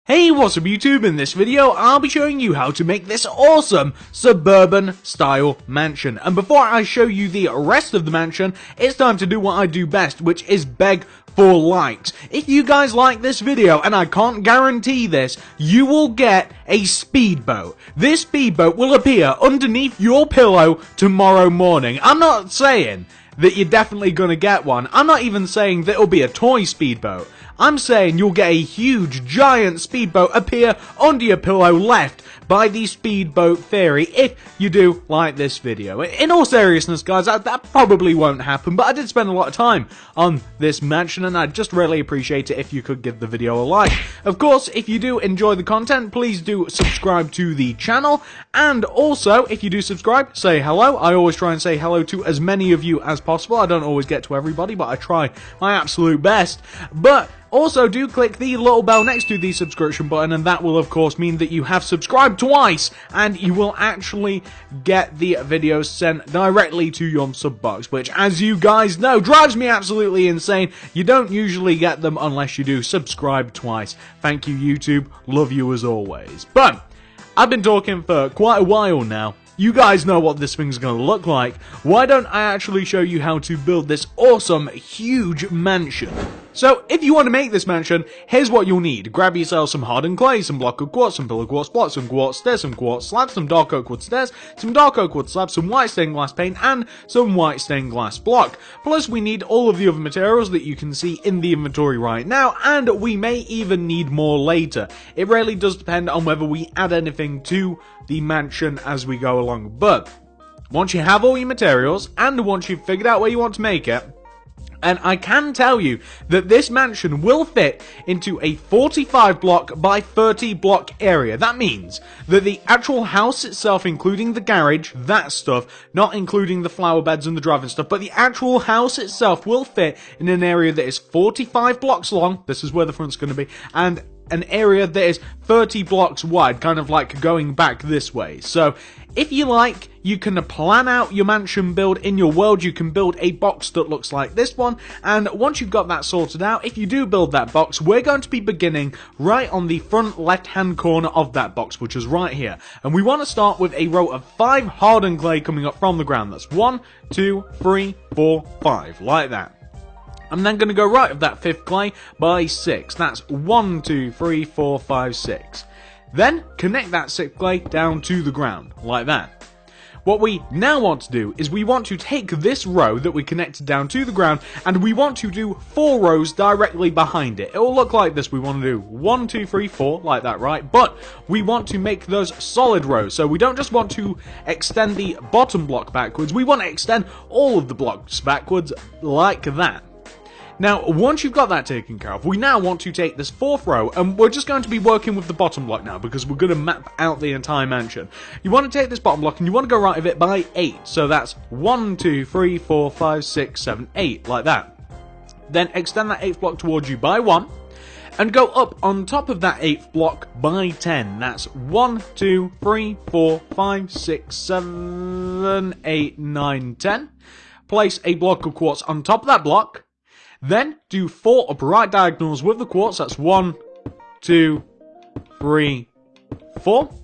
Hey, what's up YouTube? In this video, I'll be showing you how to make this awesome suburban style mansion. And before I show you the rest of the mansion, it's time to do what I do best, which is beg for likes. If you guys like this video, and I can't guarantee this, you will get a speedboat. This speedboat will appear underneath your pillow tomorrow morning. I'm not saying that you're definitely gonna get one. I'm not even saying that it'll be a toy speedboat. I'm saying you'll get a huge, giant speedboat appear under your pillow left by the speedboat theory if you do like this video. In all seriousness, guys, that probably won't happen, but I did spend a lot of time on this mansion, and I'd just really appreciate it if you could give the video a like. Of course, if you do enjoy the content, please do subscribe to the channel, and also, if you do subscribe, say hello. I always try and say hello to as many of you as possible. I don't always get to everybody, but I try my absolute best. But also, do click the little bell next to the subscription button, and that will of course mean that you have subscribed twice, and you will actually get the videos sent directly to your sub box, which, as you guys know, drives me absolutely insane. You don't usually get them unless you do subscribe twice. Thank you, YouTube. Love you as always. But I've been talking for quite a while now. You guys know what this thing's gonna look like. Why don't I actually show you how to build this awesome, huge mansion? So, if you want to make this mansion, here's what you'll need. Grab yourself some hardened clay, some block of quartz, some pillar quartz blocks, some quartz stairs, some quartz slabs, some dark oak wood stairs, some dark oak wood slabs, some white stained glass paint, and some white stained glass block. Plus, we need all of the other materials that you can see in the inventory right now, and we may even need more later. It really does depend on whether we add anything to the mansion as we go along. But once you have all your materials, and once you've figured out where you want to make it, and I can tell you that this mansion will fit into a 45 block by 30 block area. That means that the actual house itself, including the garage, that stuff, not including the flower beds and the driving stuff, but the actual house itself will fit in an area that is 45 blocks long, this is where the front's going to be, and an area that is 30 blocks wide, kind of like going back this way. So, if you like, you can plan out your mansion build in your world. You can build a box that looks like this one, and once you've got that sorted out, if you do build that box, we're going to be beginning right on the front left-hand corner of that box, which is right here. And we want to start with a row of 5 hardened clay coming up from the ground. That's 1, 2, 3, 4, 5, like that. I'm then going to go right of that 5th clay by 6. That's 1, 2, 3, 4, 5, 6. Then connect that 6th clay down to the ground, like that. What we now want to do is we want to take this row that we connected down to the ground, and we want to do 4 rows directly behind it. It will look like this. We want to do 1, 2, 3, 4, like that, right? But we want to make those solid rows, so we don't just want to extend the bottom block backwards, we want to extend all of the blocks backwards, like that. Now, once you've got that taken care of, we now want to take this 4th row, and we're just going to be working with the bottom block now, because we're going to map out the entire mansion. You want to take this bottom block, and you want to go right of it by 8, so that's 1, 2, 3, 4, 5, 6, 7, 8, like that. Then extend that 8th block towards you by 1, and go up on top of that 8th block by 10. That's 1, 2, 3, 4, 5, 6, 7, 8, 9, 10. Place a block of quartz on top of that block. Then do 4 upright diagonals with the quartz. That's 1, 2, 3, 4.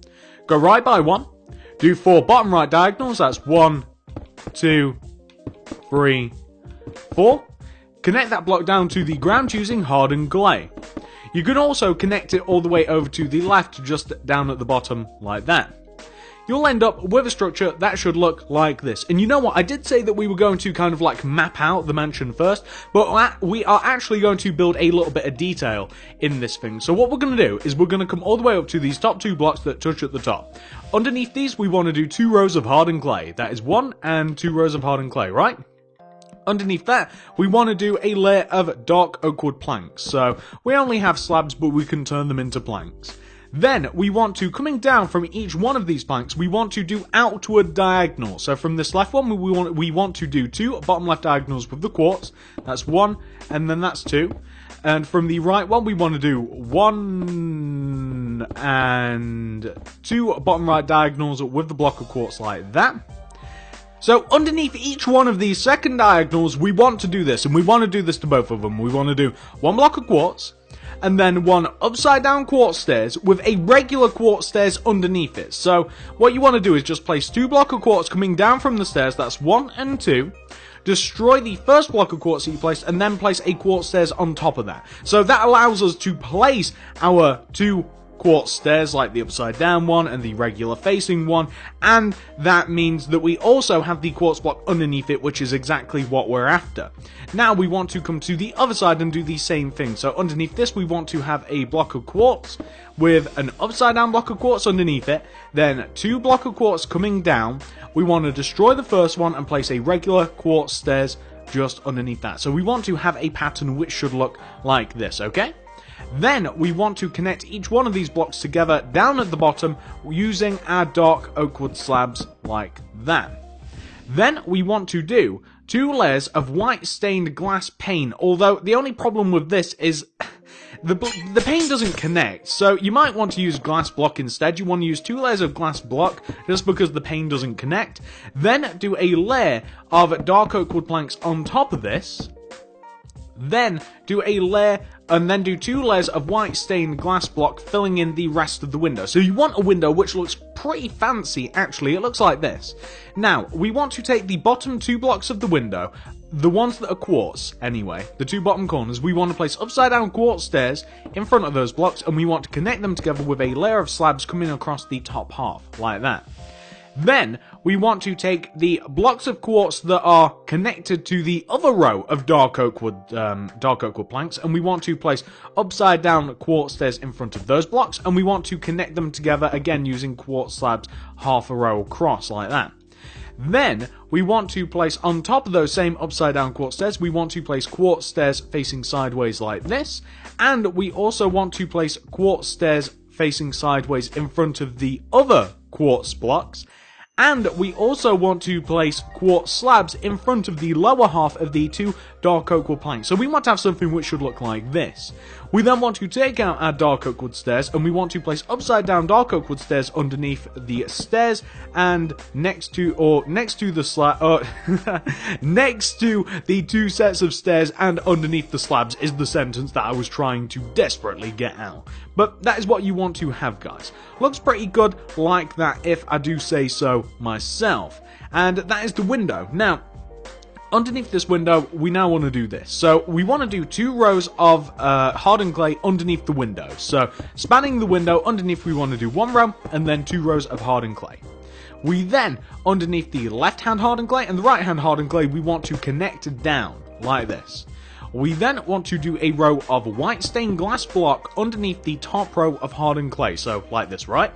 Go right by 1. Do 4 bottom right diagonals. That's 1, 2, 3, 4. Connect that block down to the ground using hardened clay. You can also connect it all the way over to the left, just down at the bottom, like that. You'll end up with a structure that should look like this. And you know what, I did say that we were going to kind of like map out the mansion first, but we are actually going to build a little bit of detail in this thing. So what we're going to do is we're going to come all the way up to these top 2 blocks that touch at the top. Underneath these, we want to do 2 rows of hardened clay. That is 1 and 2 rows of hardened clay, right? Underneath that, we want to do a layer of dark oak wood planks. So we only have slabs, but we can turn them into planks. Then we want to, coming down from each one of these planks, we want to do outward diagonals. So from this left one, we want to do 2 bottom left diagonals with the quartz. That's 1, and then that's 2. And from the right one, we want to do 1 and 2 bottom right diagonals with the block of quartz, like that. So underneath each one of these second diagonals, we want to do this, and we want to do this to both of them. We want to do 1 block of quartz, and then one upside down quartz stairs with a regular quartz stairs underneath it. So what you want to do is just place 2 blocks of quartz coming down from the stairs, that's 1 and 2. Destroy the first block of quartz that you placed, and then place a quartz stairs on top of that. So that allows us to place our 2 quartz stairs, like the upside down one and the regular facing one, and that means that we also have the quartz block underneath it, which is exactly what we're after. Now we want to come to the other side and do the same thing. So underneath this we want to have a block of quartz with an upside down block of quartz underneath it, then 2 blocks of quartz coming down. We want to destroy the first one and place a regular quartz stairs just underneath that. So we want to have a pattern which should look like this, okay? Then we want to connect each one of these blocks together down at the bottom using our dark oak wood slabs like that. Then we want to do 2 layers of white stained glass pane, although the only problem with this is the pane doesn't connect, so you might want to use glass block instead. You want to use 2 layers of glass block just because the pane doesn't connect. Then do a layer of dark oak wood planks on top of this. Then do a layer, and then do 2 layers of white stained glass block filling in the rest of the window. So you want a window which looks pretty fancy, actually. It looks like this. Now, we want to take the bottom 2 blocks of the window, the ones that are quartz, anyway, the 2 bottom corners, we want to place upside down quartz stairs in front of those blocks, and we want to connect them together with a layer of slabs coming across the top half, like that. Then, we want to take the blocks of quartz that are connected to the other row of dark oak wood planks, and we want to place upside down quartz stairs in front of those blocks, and we want to connect them together again using quartz slabs half a row across, like that. Then, we want to place on top of those same upside down quartz stairs, we want to place quartz stairs facing sideways like this, and we also want to place quartz stairs facing sideways in front of the other quartz blocks. And we also want to place quartz slabs in front of the lower half of the 2 dark oak wood planks. So we want to have something which should look like this. We then want to take out our dark oak wood stairs, and we want to place upside down dark oak wood stairs underneath the stairs, and next to the next to the 2 sets of stairs and underneath the slabs is the sentence that I was trying to desperately get out. But that is what you want to have, guys. Looks pretty good like that, if I do say so myself. And that is the window. Now, underneath this window, we now want to do this. So we want to do 2 rows of hardened clay underneath the window. So spanning the window, underneath we want to do 1 row and then 2 rows of hardened clay. We then, underneath the left hand hardened clay and the right hand hardened clay, we want to connect down like this. We then want to do a row of white stained glass block underneath the top row of hardened clay. So like this, right?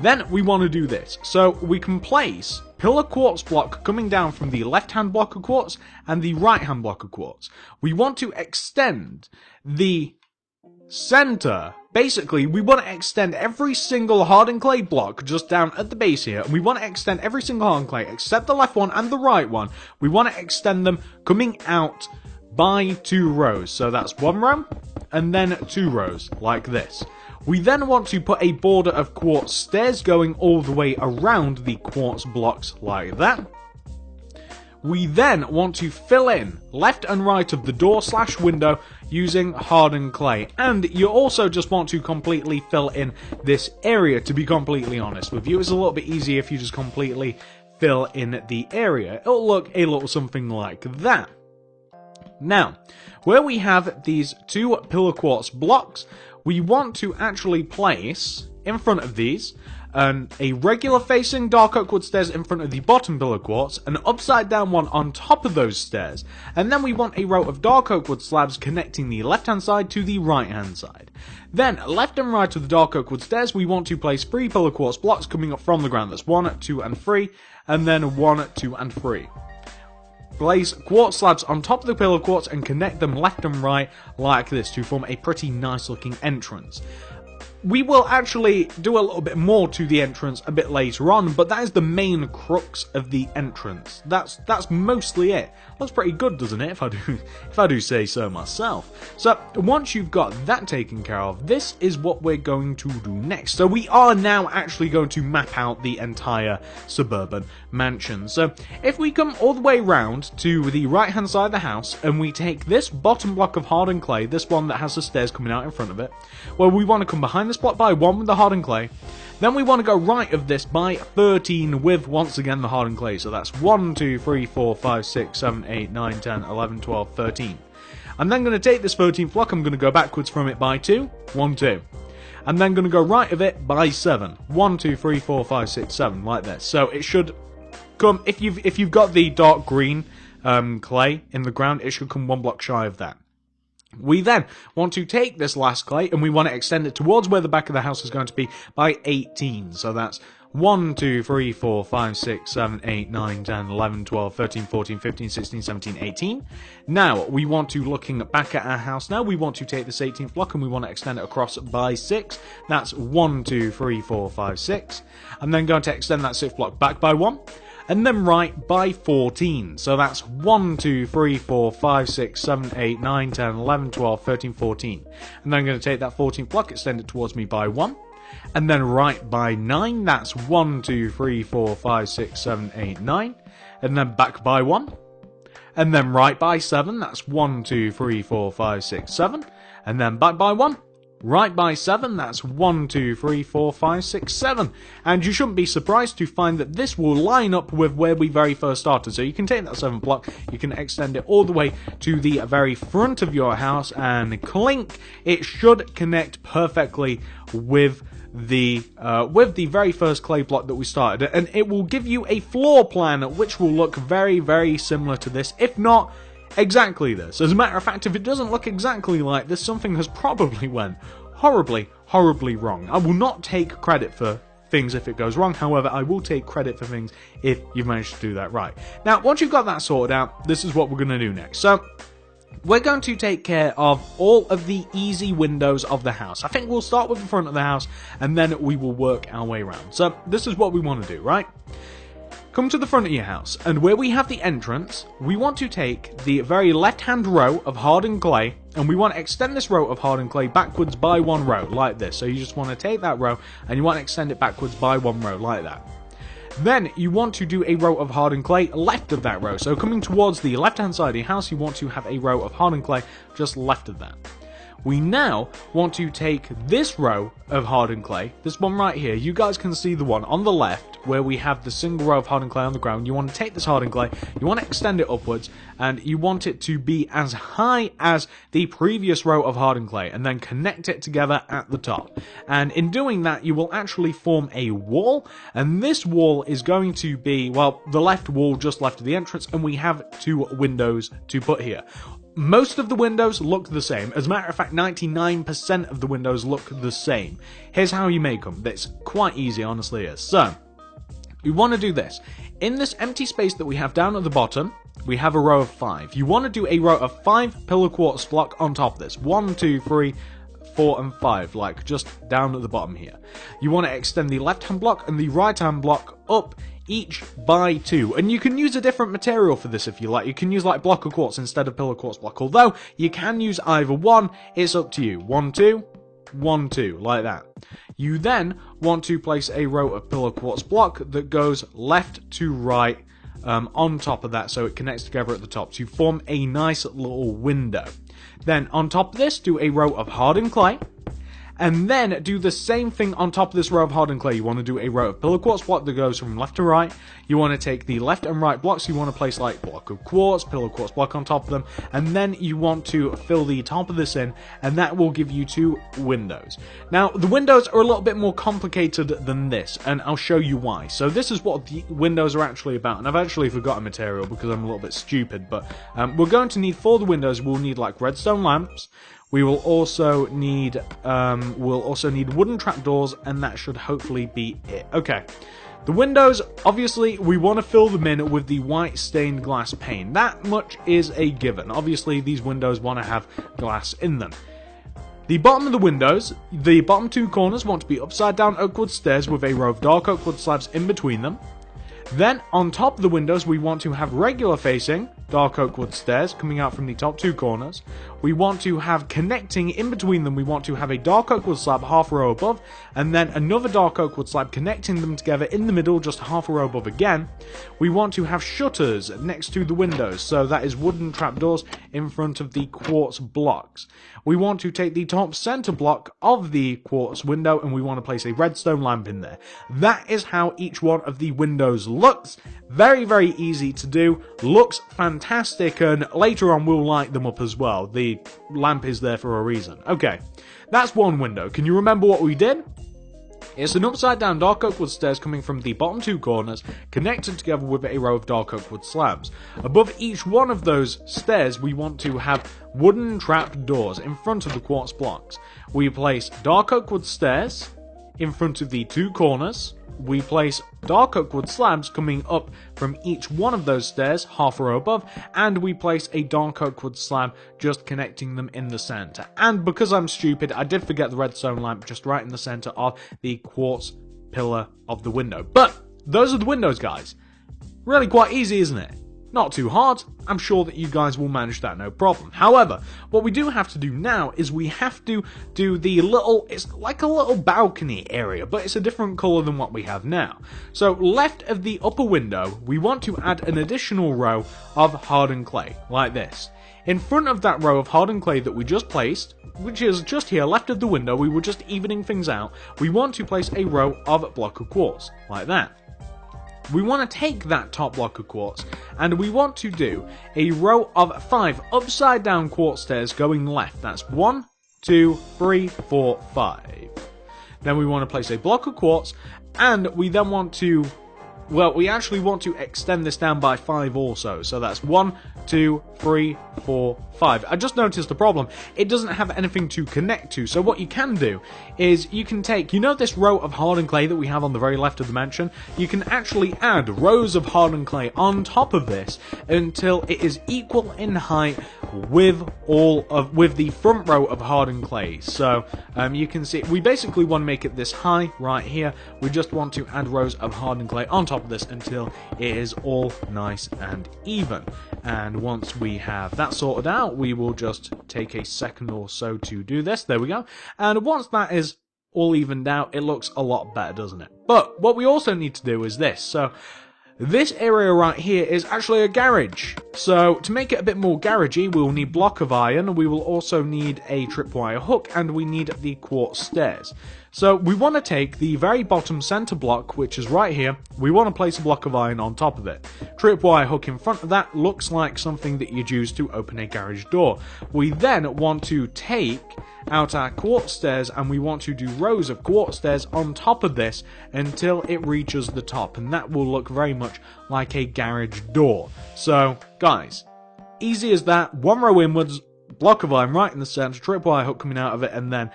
Then we want to do this. So we can place pillar quartz block coming down from the left hand block of quartz and the right hand block of quartz. We want to extend the center. Basically, we want to extend every single hardened clay block just down at the base here. And we want to extend every single hardened clay except the left one and the right one. We want to extend them coming out by 2 rows. So that's 1 row and then 2 rows like this. We then want to put a border of quartz stairs going all the way around the quartz blocks like that. We then want to fill in left and right of the door / window using hardened clay. And you also just want to completely fill in this area, to be completely honest with you. It's a little bit easier if you just completely fill in the area. It'll look a little something like that. Now, where we have these 2 pillar quartz blocks, we want to actually place, in front of these, a regular facing dark oak wood stairs in front of the bottom pillar quartz, an upside down one on top of those stairs, and then we want a row of dark oak wood slabs connecting the left hand side to the right hand side. Then, left and right of the dark oak wood stairs, we want to place 3 pillar quartz blocks coming up from the ground. That's 1, 2, and 3, and then 1, 2, and 3. Place quartz slabs on top of the pillar quartz and connect them left and right like this to form a pretty nice looking entrance. we will actually do a little bit more to the entrance a bit later on, but that is the main crux of the entrance. That's mostly it. Looks pretty good, doesn't it, if I do say so myself. So once you've got that taken care of, this is what we're going to do next. So we are now actually going to map out the entire suburban mansion. So if we come all the way round to the right hand side of the house and we take this bottom block of hardened clay, this one that has the stairs coming out in front of it, well, we want to come behind this block by 1 with the hardened clay. Then we want to go right of this by 13 with, once again, the hardened clay. So that's 1, 2, 3, 4, 5, 6, 7, 8, 9, 10, 11, 12, 13. I'm then going to take this 13th block, I'm going to go backwards from it by 2, 1, 2. I'm then going to go right of it by 7. 1, 2, 3, 4, 5, 6, 7, like this. So it should come, if you've got the dark green clay in the ground, it should come 1 block shy of that. We then want to take this last clay and we want to extend it towards where the back of the house is going to be by 18. So that's 1, 2, 3, 4, 5, 6, 7, 8, 9, 10, 11, 12, 13, 14, 15, 16, 17, 18. Now, we want to, looking back at our house now, we want to take this 18th block and we want to extend it across by 6. That's 1, 2, 3, 4, 5, 6. I'm then going to extend that 6th block back by 1. And then right by 14. So that's 1, 2, 3, 4, 5, 6, 7, 8, 9, 10, 11, 12, 13, 14. And then I'm going to take that 14th block, extend it towards me by 1. And then right by 9, that's 1, 2, 3, 4, 5, 6, 7, 8, 9. And then back by 1. And then right by 7, that's 1, 2, 3, 4, 5, 6, 7. And then back by 1. Right by 7, that's 1, 2, 3, 4, 5, 6, 7. And you shouldn't be surprised to find that this will line up with where we very first started. So you can take that 7th block, you can extend it all the way to the very front of your house, and clink, it should connect perfectly with the very first clay block that we started. And it will give you a floor plan which will look very, very similar to this, if not exactly this. As a matter of fact, if it doesn't look exactly like this, something has probably went horribly, horribly wrong. I will not take credit for things if it goes wrong, however, I will take credit for things if you've managed to do that right. Now, once you've got that sorted out, this is what we're going to do next. So, we're going to take care of all of the easy windows of the house. I think we'll start with the front of the house, and then we will work our way around. So, this is what we want to do, right? Come to the front of your house, and where we have the entrance, we want to take the very left-hand row of hardened clay, and we want to extend this row of hardened clay backwards by 1 row, like this. So you just want to take that row, and you want to extend it backwards by 1 row, like that. Then you want to do a row of hardened clay left of that row. So coming towards the left-hand side of your house, you want to have a row of hardened clay just left of that. We now want to take this row of hardened clay, this one right here. You guys can see the one on the left where we have the single row of hardened clay on the ground. You want to take this hardened clay, you want to extend it upwards, and you want it to be as high as the previous row of hardened clay, and then connect it together at the top. And in doing that, you will actually form a wall, and this wall is going to be, well, the left wall just left of the entrance, and we have 2 windows to put here. Most of the windows look the same. As a matter of fact, 99% of the windows look the same. Here's how you make them. It's quite easy, honestly it is. So, you want to do this. In this empty space that we have down at the bottom, we have a row of 5. You want to do a row of 5 pillar quartz block on top of this. 1, 2, 3, 4, and 5, like just down at the bottom here. You want to extend the left-hand block and the right-hand block up each by 2, and you can use a different material for this if you like. You can use like block of quartz instead of pillar quartz block, although you can use either one. It's up to you. 1, 2, 1, 2, like that. You then want to place a row of pillar quartz block that goes left to right on top of that, so it connects together at the top to form a nice little window. Then on top of this, do a row of hardened clay, and then do the same thing on top of this row of hardened clay. You want to do a row of pillar quartz block that goes from left to right. You want to take the left and right blocks. You want to place like block of quartz, pillar quartz block on top of them, and then you want to fill the top of this in, and that will give you 2 windows. Now, the windows are a little bit more complicated than this, and I'll show you why. So this is what the windows are actually about, and I've actually forgotten material because I'm a little bit stupid, but we're going to need, for the windows, we'll need like redstone lamps. We will also need wooden trapdoors, and that should hopefully be it. Okay, the windows, obviously, we want to fill them in with the white stained glass pane. That much is a given. Obviously, these windows want to have glass in them. The bottom of the windows, the bottom two corners want to be upside down oak wood stairs with a row of dark oak wood slabs in between them. Then on top of the windows we want to have regular facing dark oak wood stairs coming out from the top two corners. We want to have connecting in between them, we want to have a dark oak wood slab half a row above, and then another dark oak wood slab connecting them together in the middle just half a row above again. We want to have shutters next to the windows, so that is wooden trapdoors in front of the quartz blocks. We want to take the top center block of the quartz window and we want to place a redstone lamp in there. That is how each one of the windows looks. Very, very easy to do, looks fantastic, and later on we'll light them up as well. The lamp is there for a reason. Okay, that's one window. Can you remember what we did? It's an upside down dark oak wood stairs coming from the bottom two corners, connected together with a row of dark oak wood slabs. Above each one of those stairs we want to have wooden trap doors in front of the quartz blocks. We place dark oak wood stairs in front of the two corners. We place dark oak wood slabs coming up from each one of those stairs, half a row above, and we place a dark oak wood slab just connecting them in the center. And because I'm stupid, I did forget the redstone lamp just right in the center of the quartz pillar of the window. But those are the windows, guys. Really quite easy, isn't it? Not too hard. I'm sure that you guys will manage that no problem. However, what we do have to do now is we have to do the little, it's like a little balcony area, but it's a different color than what we have now. So left of the upper window, we want to add an additional row of hardened clay, like this. In front of that row of hardened clay that we just placed, which is just here left of the window, we were just evening things out, we want to place a row of block of quartz, like that. We want to take that top block of quartz and we want to do a row of 5 upside down quartz stairs going left. That's 1, 2, 3, 4, 5. Then we want to place a block of quartz and we then want to, well, we actually want to extend this down by 5 also. So that's 1, 2, 3, 4, 5. I just noticed the problem. It doesn't have anything to connect to. So what you can do is you can take, you know this row of hardened clay that we have on the very left of the mansion? You can actually add rows of hardened clay on top of this until it is equal in height with the front row of hardened clay. So you can see we basically want to make it this high right here. We just want to add rows of hardened clay on top of this until it is all nice and even. And once we have that sorted out, we will just take a second or so to do this. There we go. And once that is all evened out, it looks a lot better, doesn't it? But what we also need to do is this. So this area right here is actually a garage. So to make it a bit more garagey, we will need block of iron, we will also need a tripwire hook, and we need the quartz stairs. So we want to take the very bottom center block, which is right here, we want to place a block of iron on top of it. Tripwire hook in front of that looks like something that you'd use to open a garage door. We then want to take out our quartz stairs and we want to do rows of quartz stairs on top of this until it reaches the top, and that will look very much like a garage door. So guys, easy as that, 1 row inwards, block of iron right in the center, tripwire hook coming out of it, and then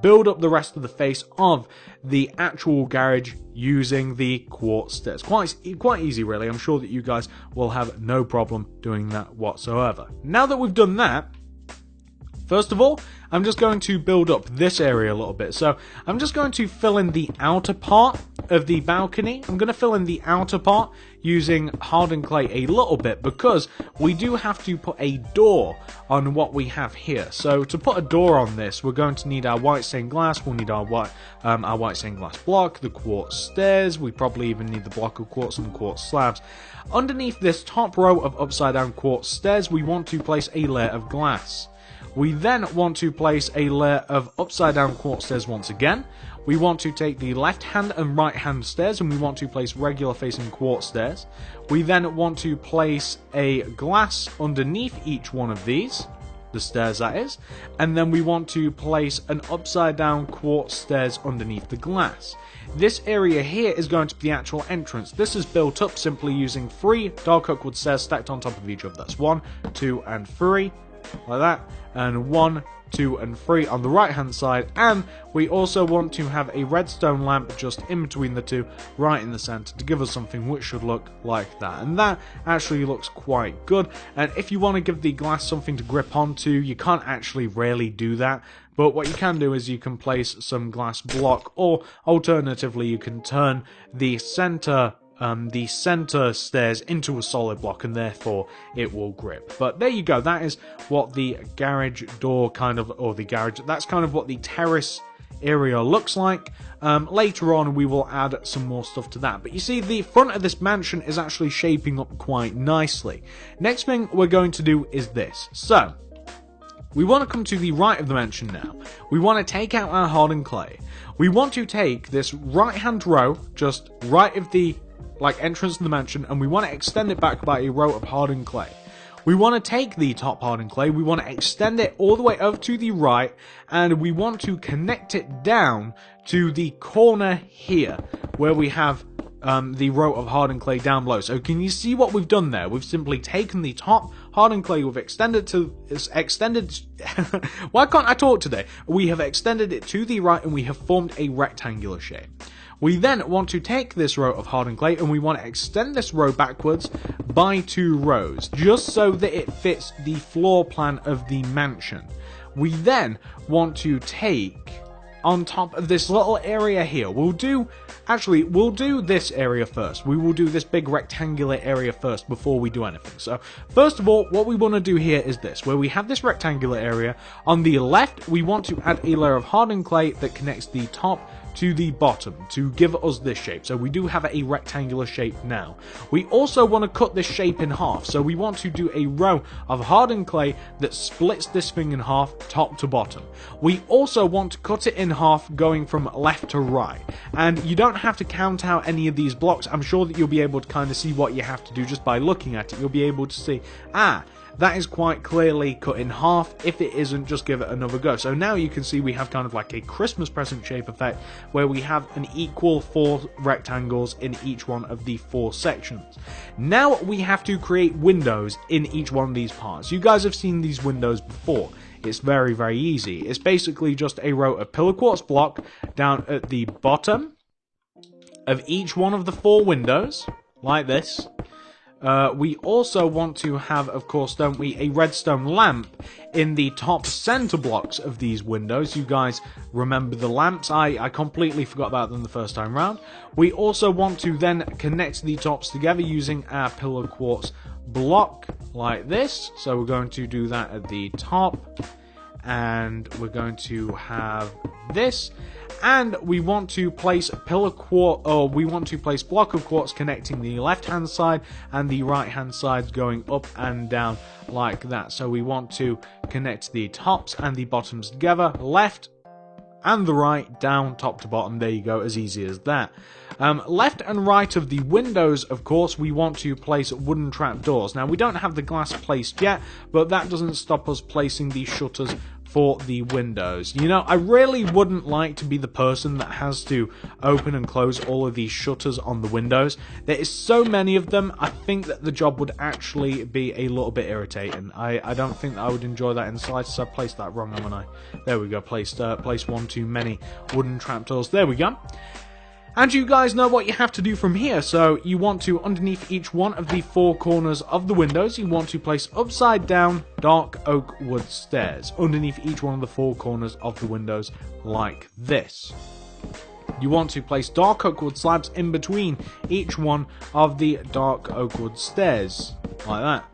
build up the rest of the face of the actual garage using the quartz stairs. Quite easy really. I'm sure that you guys will have no problem doing that whatsoever. Now that we've done that, first of all, I'm just going to build up this area a little bit. So I'm just going to fill in the outer part of the balcony. I'm going to fill in the outer part using hardened clay a little bit because we do have to put a door on what we have here. So to put a door on this, we're going to need our white stained glass, we'll need our white stained glass block, the quartz stairs, we probably even need the block of quartz and the quartz slabs. Underneath this top row of upside down quartz stairs, we want to place a layer of glass. We then want to place a layer of upside down quartz stairs once again. We want to take the left hand and right hand stairs and we want to place regular facing quartz stairs. We then want to place a glass underneath each one of these, the stairs that is, and then we want to place an upside down quartz stairs underneath the glass. This area here is going to be the actual entrance. This is built up simply using 3 dark oak wood stairs stacked on top of each other. That's 1, 2, and 3. Like that, and 1, 2, and 3 on the right hand side, and we also want to have a redstone lamp just in between the two, right in the center, to give us something which should look like that. And that actually looks quite good. And if you want to give the glass something to grip onto, you can't actually really do that but what you can do is you can place some glass block, or alternatively you can turn the center stairs into a solid block, and therefore it will grip. But there you go, that is what the garage door that's kind of what the terrace area looks like. Later on we will add some more stuff to that, but you see the front of this mansion is actually shaping up quite nicely. Next thing we're going to do is this. So we want to come to the right of the mansion now. We want to take out our hardened clay. We want to take this right hand row just right of the entrance to the mansion, and we want to extend it back by a row of hardened clay. We want to take the top hardened clay, we want to extend it all the way over to the right, and we want to connect it down to the corner here, where we have the row of hardened clay down below. So can you see what we've done there? We've simply taken the top hardened clay, we've extended why can't I talk today? We have extended it to the right, and we have formed a rectangular shape. We then want to take this row of hardened clay, and we want to extend this row backwards by 2 rows, just so that it fits the floor plan of the mansion. We then want to take, on top of this little area here, we'll do this area first. We will do this big rectangular area first before we do anything. So first of all, what we want to do here is this, where we have this rectangular area. On the left, we want to add a layer of hardened clay that connects the top to the bottom to give us this shape. So we do have a rectangular shape now. We also want to cut this shape in half. So we want to do a row of hardened clay that splits this thing in half, top to bottom. We also want to cut it in half going from left to right. And you don't have to count out any of these blocks. I'm sure that you'll be able to kind of see what you have to do just by looking at it. You'll be able to see, that is quite clearly cut in half. If it isn't, just give it another go. So now you can see we have kind of like a Christmas present shape effect, where we have an equal 4 rectangles in each one of the 4 sections. Now we have to create windows in each one of these parts. You guys have seen these windows before. It's very, very easy. It's basically just a row of pillar quartz block down at the bottom of each one of the 4 windows, like this. We also want to have, of course, don't we, a redstone lamp in the top center blocks of these windows. You guys remember the lamps? I completely forgot about them the first time round. We also want to then connect the tops together using our pillar quartz block like this. So we're going to do that at the top, and we're going to have this. And we want to place block of quartz connecting the left hand side and the right hand side going up and down like that. So we want to connect the tops and the bottoms together, left and the right, down, top to bottom. There you go, as easy as that. Left and right of the windows, of course, we want to place wooden trapdoors. Now, we don't have the glass placed yet, but that doesn't stop us placing the shutters for the windows. You know, I really wouldn't like to be the person that has to open and close all of these shutters on the windows. There is so many of them, I think that the job would actually be a little bit irritating. I don't think that I would enjoy that in the slightest. I placed that wrong, haven't I? There we go, placed one too many wooden trapdoors. There we go. And you guys know what you have to do from here. So you want to, underneath each one of the 4 corners of the windows, you want to place upside down dark oak wood stairs underneath each one of the 4 corners of the windows like this. You want to place dark oak wood slabs in between each one of the dark oak wood stairs like that.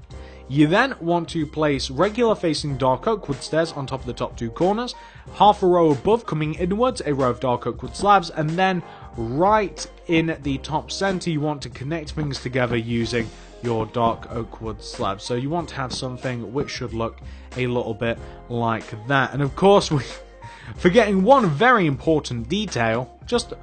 You then want to place regular facing dark oak wood stairs on top of the top 2 corners, half a row above coming inwards, a row of dark oak wood slabs, and then right in the top center you want to connect things together using your dark oak wood slabs. So you want to have something which should look a little bit like that. And of course, we're forgetting one very important detail, just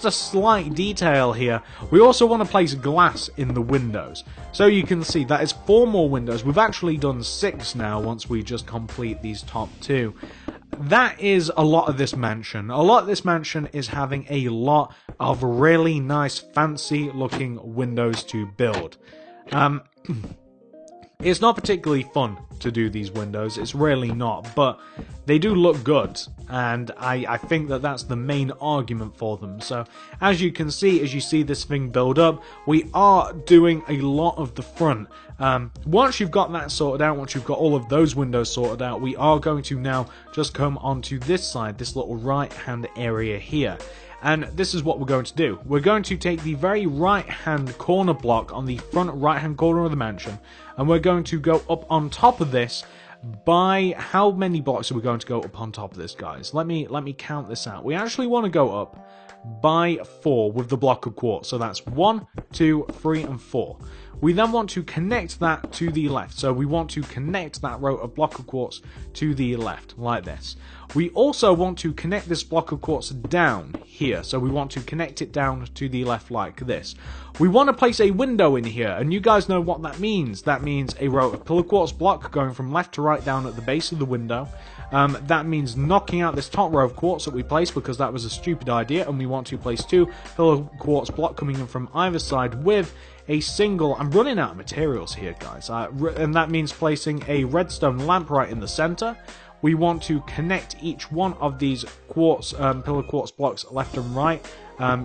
a slight detail here. We also want to place glass in the windows. So you can see that is 4 more windows. We've actually done 6 now once we just complete these top 2. That is a lot of this mansion. A lot of this mansion is having a lot of really nice, fancy looking windows to build. It's not particularly fun to do these windows, it's really not, but they do look good, and I think that that's the main argument for them. So as you can see, as you see this thing build up, we are doing a lot of the front. Once you've got that sorted out, once you've got all of those windows sorted out, we are going to now just come onto this side, this little right hand area here. And this is what we're going to do. We're going to take the very right hand corner block on the front right hand corner of the mansion, and we're going to go up on top of this by, how many blocks are we going to go up on top of this, guys? Let me count this out. We actually want to go up by 4 with the block of quartz. So that's 1, 2, 3, and 4. We then want to connect that to the left. So we want to connect that row of block of quartz to the left, like this. We also want to connect this block of quartz down here. So we want to connect it down to the left like this. We want to place a window in here, and you guys know what that means. That means a row of pillar quartz block going from left to right down at the base of the window. That means knocking out this top row of quartz that we placed, because that was a stupid idea, and we want to place 2 pillar quartz block coming in from either side with a single, I'm running out of materials here, guys, and that means placing a redstone lamp right in the center. We want to connect each one of these quartz, pillar quartz blocks left and right,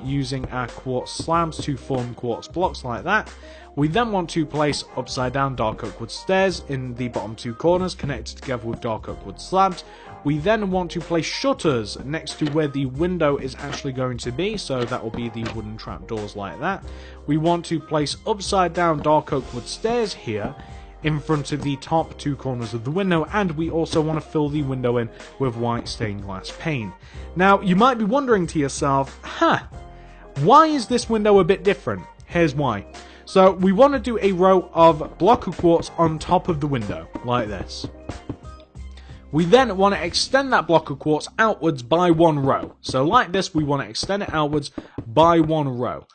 using our quartz slabs to form quartz blocks like that. We then want to place upside down dark oak wood stairs in the bottom 2 corners, connected together with dark oak wood slabs. We then want to place shutters next to where the window is actually going to be, so that will be the wooden trapdoors like that. We want to place upside down dark oak wood stairs here in front of the top 2 corners of the window, and we also want to fill the window in with white stained glass pane. Now, you might be wondering to yourself, why is this window a bit different? Here's why. So, we want to do a row of block of quartz on top of the window, like this. We then want to extend that block of quartz outwards by 1 row. So like this, we want to extend it outwards by 1 row.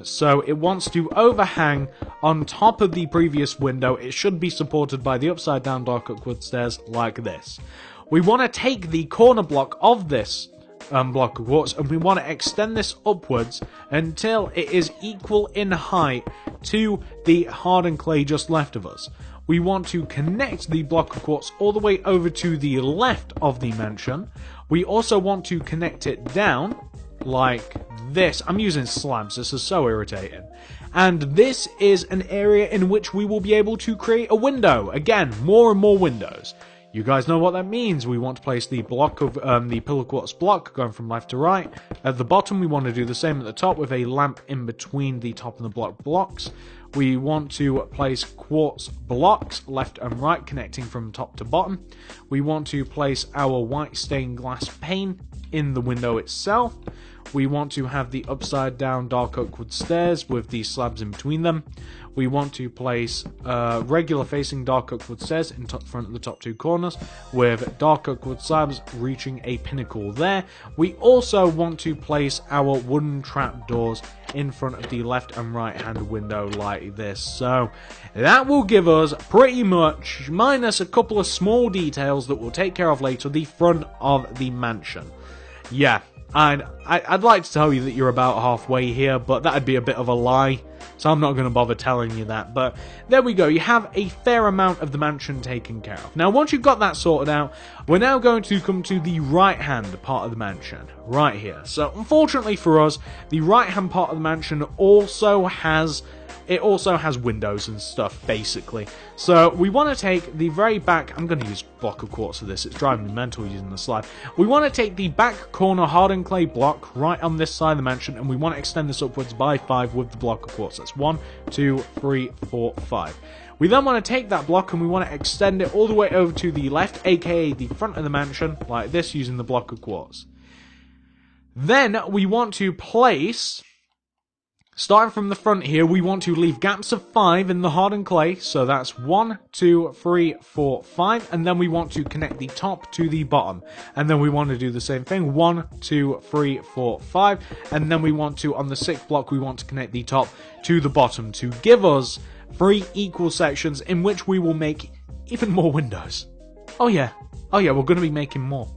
So it wants to overhang on top of the previous window. It should be supported by the upside down dark oak wood stairs like this. We want to take the corner block of this block of quartz, and we want to extend this upwards until it is equal in height to the hardened clay just left of us. We want to connect the block of quartz all the way over to the left of the mansion. We also want to connect it down like this. I'm using slabs, this is so irritating. And this is an area in which we will be able to create a window. Again, more and more windows. You guys know what that means. We want to place the block of the pillar quartz block going from left to right. At the bottom, we want to do the same at the top with a lamp in between the top and the block blocks. We want to place quartz blocks left and right, connecting from top to bottom. We want to place our white stained glass pane in the window itself. We want to have the upside down dark oak wood stairs with the slabs in between them. We want to place regular facing dark oak wood stairs in front of the top 2 corners with dark oak wood slabs reaching a pinnacle there. We also want to place our wooden trapdoors in front of the left and right hand window like this. So that will give us pretty much, minus a couple of small details that we'll take care of later, the front of the mansion. Yeah, I'd like to tell you that you're about halfway here, but that'd be a bit of a lie, so I'm not going to bother telling you that. But there we go, you have a fair amount of the mansion taken care of. Now, once you've got that sorted out, we're now going to come to the right-hand part of the mansion, right here. So, unfortunately for us, the right-hand part of the mansion also has windows and stuff, basically. So we want to take the very back, I'm going to use block of quartz for this, it's driving me mental using the slide. We want to take the back corner hardened clay block right on this side of the mansion, and we want to extend this upwards by 5 with the block of quartz. That's 1, 2, 3, 4, 5. We then want to take that block and we want to extend it all the way over to the left, aka the front of the mansion, like this, using the block of quartz. Then we want to place, starting from the front here, we want to leave gaps of 5 in the hardened clay. So that's 1, 2, 3, 4, 5. And then we want to connect the top to the bottom. And then we want to do the same thing. 1, 2, 3, 4, 5. And then we want to, on the 6th block, we want to connect the top to the bottom to give us 3 equal sections in which we will make even more windows. Oh yeah, we're going to be making more.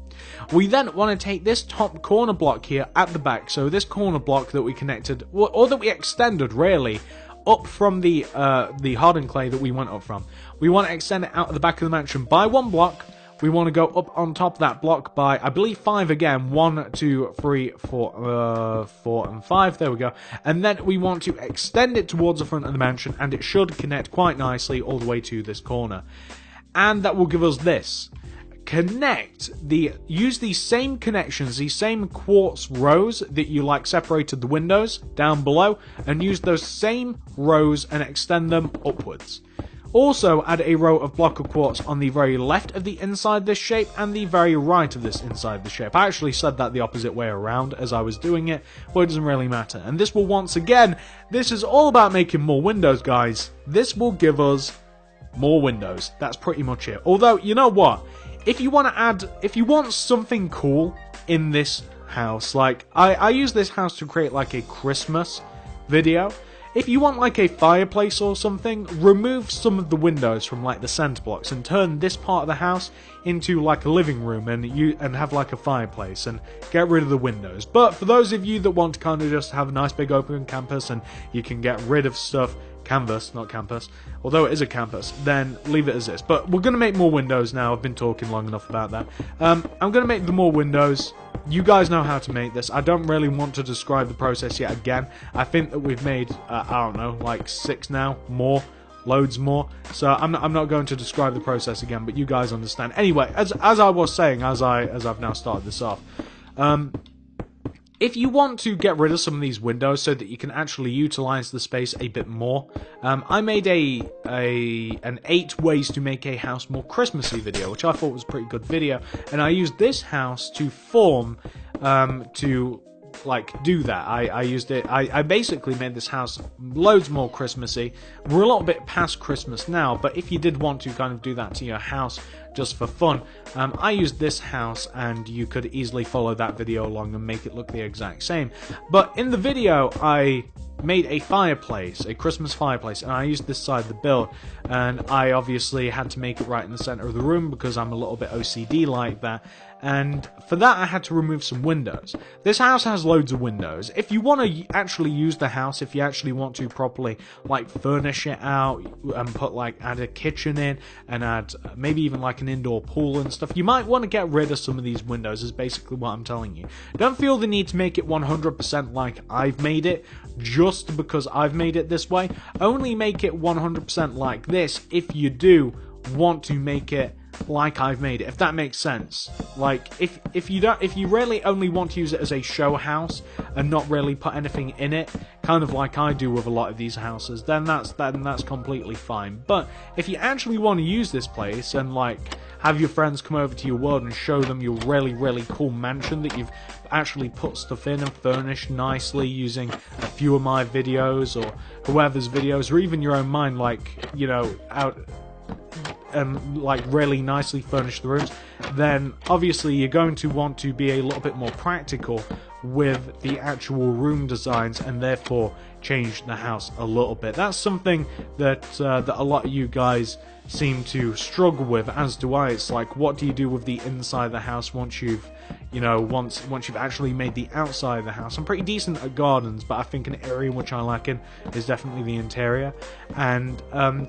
We then want to take this top corner block here at the back, so this corner block that we connected, or that we extended really, up from the hardened clay that we went up from. We want to extend it out of the back of the mansion by 1 block. We want to go up on top of that block by, I believe, 5 again. 1, 2, 3, 4, 4, and 5. There we go. And then we want to extend it towards the front of the mansion, and it should connect quite nicely all the way to this corner. And that will give us this. Use these same connections, these same quartz rows that you like separated the windows down below, and use those same rows and extend them upwards. Also add a row of block of quartz on the very left of the inside this shape and the very right of this inside the shape. I actually said that the opposite way around as I was doing it, but it doesn't really matter. And this will once again, this is all about making more windows, guys. This will give us more windows. That's pretty much it. Although, you know what? If you want something cool in this house, like, I use this house to create like a Christmas video. If you want like a fireplace or something, remove some of the windows from like the center blocks and turn this part of the house into like a living room and have like a fireplace and get rid of the windows. But for those of you that want to kind of just have a nice big open canvas and you can get rid of stuff, canvas, not campus, although it is a campus, then leave it as is. But we're going to make more windows now. I've been talking long enough about that. I'm going to make the more windows. You guys know how to make this. I don't really want to describe the process yet again. I think that we've made, I don't know, like 6 now, more, loads more. So I'm not going to describe the process again, but you guys understand. Anyway, as I was saying, as I've now started this off, if you want to get rid of some of these windows so that you can actually utilize the space a bit more, I made an 8 ways to make a house more Christmassy video, which I thought was a pretty good video, and I used this house to form to like do that. I used it. I basically made this house loads more Christmassy. We're a little bit past Christmas now, but if you did want to kind of do that to your house just for fun, I used this house, and you could easily follow that video along and make it look the exact same. But in the video, I made a fireplace, a Christmas fireplace, and I used this side of the build, and I obviously had to make it right in the center of the room because I'm a little bit OCD like that, and for that I had to remove some windows. This house has loads of windows. If you want to actually use the house, if you actually want to properly like furnish it out and put like add a kitchen in and add maybe even like an indoor pool and stuff, you might want to get rid of some of these windows, is basically what I'm telling you. Don't feel the need to make it 100% like I've made it just because I've made it this way. Only make it 100% like this if you do want to make it like I've made it, if that makes sense. Like if you really only want to use it as a show house and not really put anything in it, kind of like I do with a lot of these houses, then that's completely fine. But if you actually want to use this place and like have your friends come over to your world and show them your really cool mansion that you've actually put stuff in and furnished nicely using a few of my videos or whoever's videos, or even your own mine, like, you know, out and like really nicely furnish the rooms, then obviously you're going to want to be a little bit more practical with the actual room designs and therefore change the house a little bit. That's something that that a lot of you guys seem to struggle with, as do I. It's like, what do you do with the inside of the house once you've, you know, once you've actually made the outside of the house? I'm pretty decent at gardens, but I think an area which I lack in is definitely the interior. And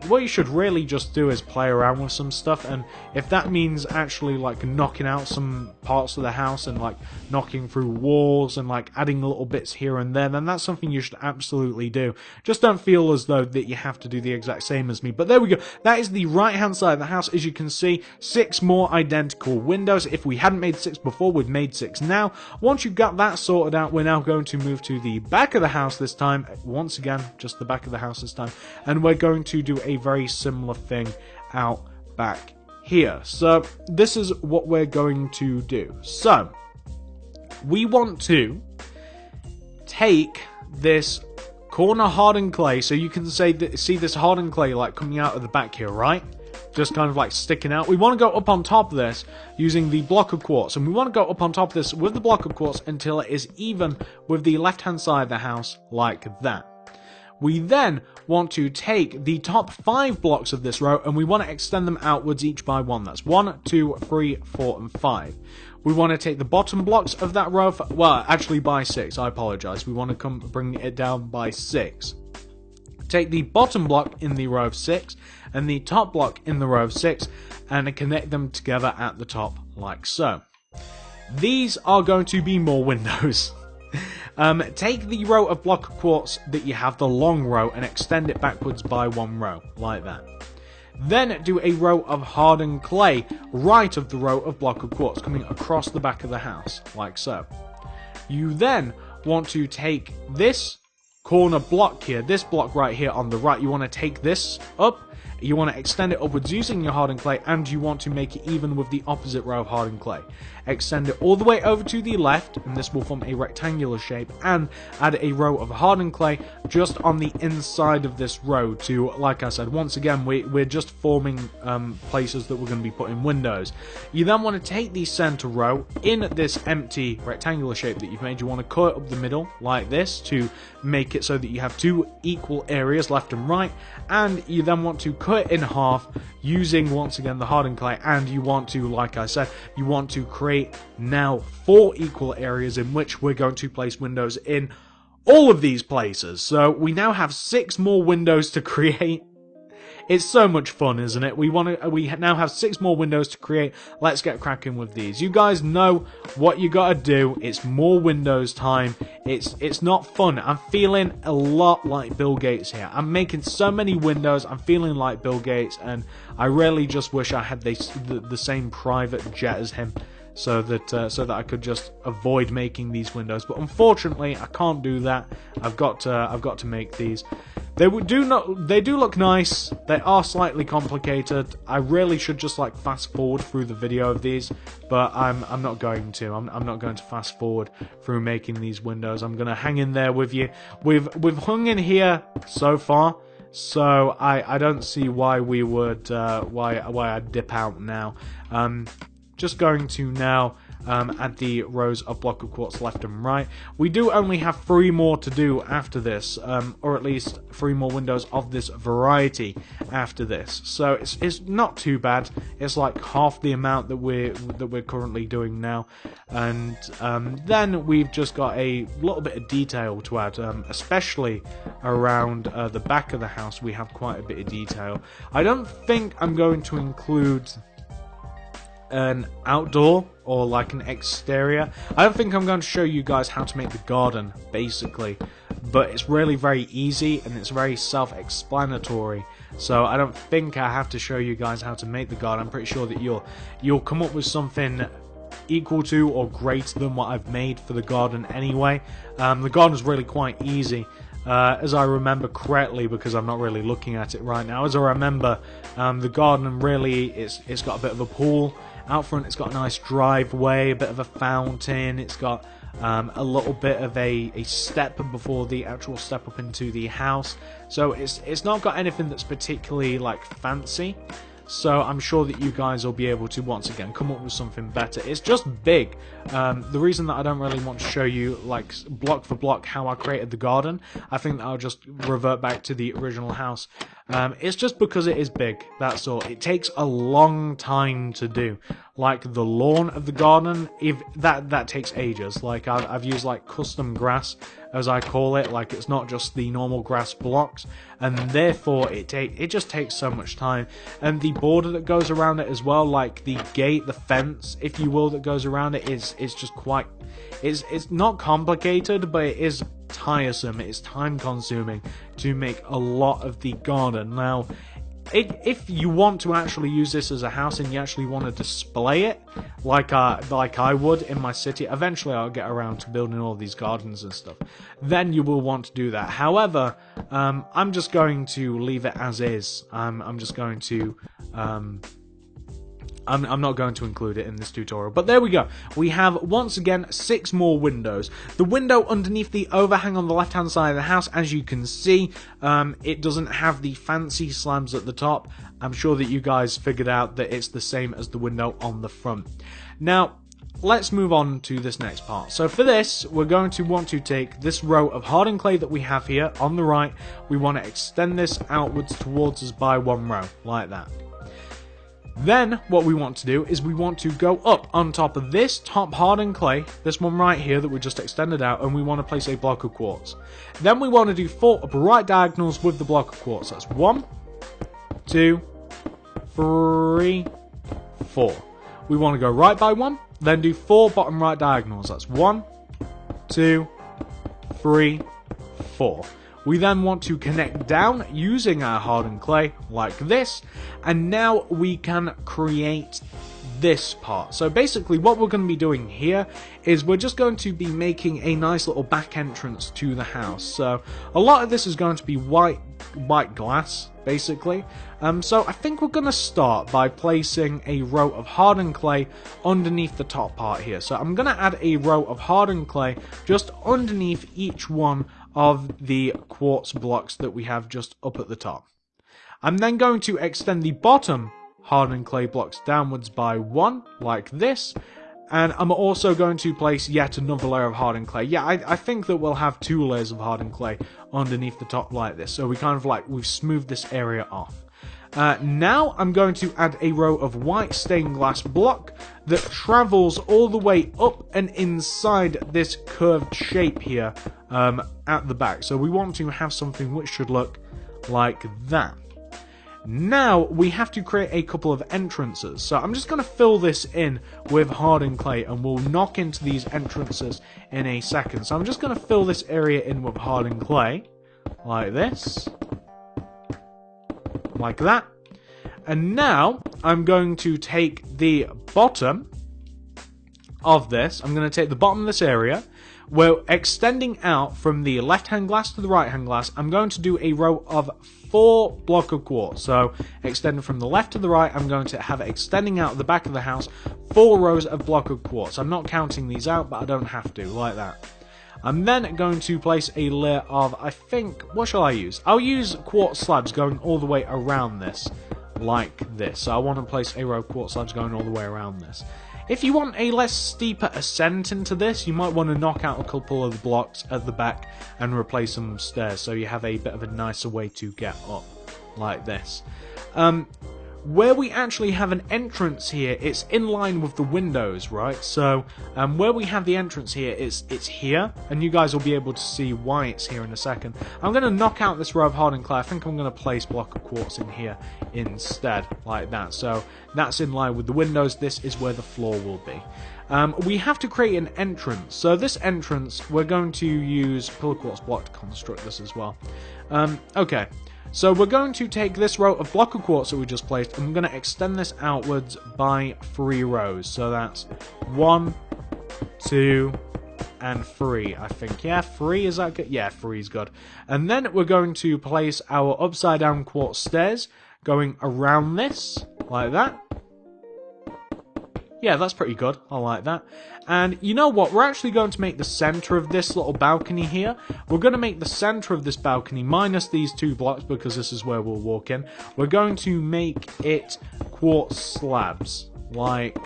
what you should really just do is play around with some stuff, and if that means actually like knocking out some parts of the house and like knocking through walls and like adding little bits here and there, then that's something you should absolutely do. Just don't feel as though that you have to do the exact same as me. But there we go. That is the right hand side of the house. As you can see, 6 more identical windows. If we hadn't made 6 before, we've made 6 now. Once you've got that sorted out, we're now going to move to the back of the house this time. Once again, just the back of the house this time. And we're going to do a very similar thing out back here. So this is what we're going to do. So we want to take this corner hardened clay, so you can see this hardened clay like coming out of the back here, right? Just kind of like sticking out. We want to go up on top of this using the block of quartz, and we want to go up on top of this with the block of quartz until it is even with the left hand side of the house like that. We then want to take the top 5 blocks of this row and we want to extend them outwards each by 1. That's 1, 2, 3, 4, and 5. We want to take the bottom blocks of that row, well, actually by 6, I apologize. We want to bring it down by 6. take the bottom block in the row of 6 and the top block in the row of 6 and connect them together at the top like so. These are going to be more windows. Take the row of block of quartz that you have, the long row, and extend it backwards by 1 row, like that. Then do a row of hardened clay right of the row of block of quartz, coming across the back of the house, like so. You then want to take this corner block here, this block right here on the right, you want to take this up, you want to extend it upwards using your hardened clay, and you want to make it even with the opposite row of hardened clay. Extend it all the way over to the left, and this will form a rectangular shape, and add a row of hardened clay just on the inside of this row to, like I said, once again, we're just forming places that we're going to be putting windows. You then want to take the center row in this empty rectangular shape that you've made, you want to cut it up the middle like this to make it so that you have 2 equal areas, left and right, and you then want to cut it in half using, once again, the hardened clay, and you want to, like I said, you want to create now 4 equal areas in which we're going to place windows in all of these places. So we now have 6 more windows to create. It's so much fun, isn't it? We now have 6 more windows to create. Let's get cracking with these. You guys know what you gotta do. It's more windows time. It's not fun. I'm feeling a lot like Bill Gates here. I'm making so many windows. I'm feeling like Bill Gates, and I really just wish I had the same private jet as him, so that I could just avoid making these windows. But unfortunately, I can't do that. I've got to make these. They do look nice. They are slightly complicated. I really should just like fast forward through the video of these, but I'm not going to. I'm not going to fast forward through making these windows. I'm gonna hang in there with you. We've hung in here so far, so I don't see why we would why I'd dip out now. Just going to now add the rows of block of quartz left and right. We do only have 3 more to do after this, or at least 3 more windows of this variety after this. So it's not too bad. It's like half the amount that we're currently doing now, and then we've just got a little bit of detail to add, especially around the back of the house. We have quite a bit of detail. I don't think I'm going to include an outdoor or like an exterior. I don't think I'm going to show you guys how to make the garden, basically, but it's really very easy and it's very self-explanatory, so I don't think I have to show you guys how to make the garden. I'm pretty sure that you'll come up with something equal to or greater than what I've made for the garden anyway. The garden's really quite easy, as I remember correctly, because I'm not really looking at it right now. As I remember, the garden really, it's got a bit of a pool out front, it's got a nice driveway, a bit of a fountain, it's got a little bit of a step before the actual step up into the house. So it's not got anything that's particularly like fancy. So I'm sure that you guys will be able to once again come up with something better. It's just big. The reason that I don't really want to show you like block for block how I created the garden, I think that I'll just revert back to the original house. It's just because it is big, that's all. It takes a long time to do. Like the lawn of the garden, if that takes ages. Like I've used like custom grass, as I call it. Like it's not just the normal grass blocks, and therefore it just takes so much time. And the border that goes around it as well, like the gate, the fence, if you will, that goes around it is just quite. It's not complicated, but it is tiresome. It's time consuming to make a lot of the garden. Now, if you want to actually use this as a house and you actually want to display it like I would in my city, eventually I'll get around to building all these gardens and stuff, then you will want to do that. However, I'm just going to leave it as is. I'm just going to I'm not going to include it in this tutorial, but there we go. We have, once again, 6 more windows. The window underneath the overhang on the left-hand side of the house, as you can see, it doesn't have the fancy slabs at the top. I'm sure that you guys figured out that it's the same as the window on the front. Now, let's move on to this next part. So for this, we're going to want to take this row of hardened clay that we have here on the right. We want to extend this outwards towards us by 1 row, like that. Then what we want to do is we want to go up on top of this top hardened clay, this one right here that we just extended out, and we want to place a block of quartz. Then we want to do 4 right diagonals with the block of quartz. That's 1, 2, 3, 4. We want to go right by 1, then do 4 bottom right diagonals. That's 1, 2, 3, 4. We then want to connect down using our hardened clay like this, and now we can create this part. So basically what we're going to be doing here is we're just going to be making a nice little back entrance to the house. So a lot of this is going to be white glass basically. So I think we're going to start by placing a row of hardened clay underneath the top part here. So I'm going to add a row of hardened clay just underneath each one of the quartz blocks that we have just up at the top. I'm then going to extend the bottom hardened clay blocks downwards by 1 like this, and I'm also going to place yet another layer of hardened clay. Yeah, I think that we'll have 2 layers of hardened clay underneath the top like this, so we've smoothed this area off. Now I'm going to add a row of white stained glass block that travels all the way up and inside this curved shape here at the back. So we want to have something which should look like that. Now we have to create a couple of entrances. So I'm just going to fill this in with hardened clay, and we'll knock into these entrances in a second. So I'm just going to fill this area in with hardened clay like this. Like that. And now I'm going to take the bottom of this. I'm going to take the bottom of this area. We're extending out from the left hand glass to the right hand glass. I'm going to do a row of 4 block of quartz. So extending from the left to the right, I'm going to have it extending out the back of the house 4 rows of block of quartz. I'm not counting these out, but I don't have to, like that. I'm then going to place a layer of, I think, what shall I use? I'll use quartz slabs going all the way around this, like this. So I want to place a row of quartz slabs going all the way around this. If you want a less steeper ascent into this, you might want to knock out a couple of the blocks at the back and replace them with stairs, so you have a bit of a nicer way to get up, like this. Where we actually have an entrance here, it's in line with the windows, right? So where we have the entrance here, it's here, and you guys will be able to see why it's here in a second. I'm going to knock out this row of hardened clay. I think I'm going to place block of quartz in here instead, like that. So that's in line with the windows. This is where the floor will be. We have to create an entrance. So this entrance, we're going to use pillar quartz block to construct this as well. Okay. So we're going to take this row of block of quartz that we just placed, and we're going to extend this outwards by 3 rows. So that's 1, 2, and 3, I think. Yeah, 3, is that good? Yeah, 3 is good. And then we're going to place our upside down quartz stairs going around this, like that. Yeah, that's pretty good. I like that. And you know what? We're actually going to make the center of this little balcony here. We're going to make the center of this balcony minus these 2 blocks, because this is where we'll walk in. We're going to make it quartz slabs like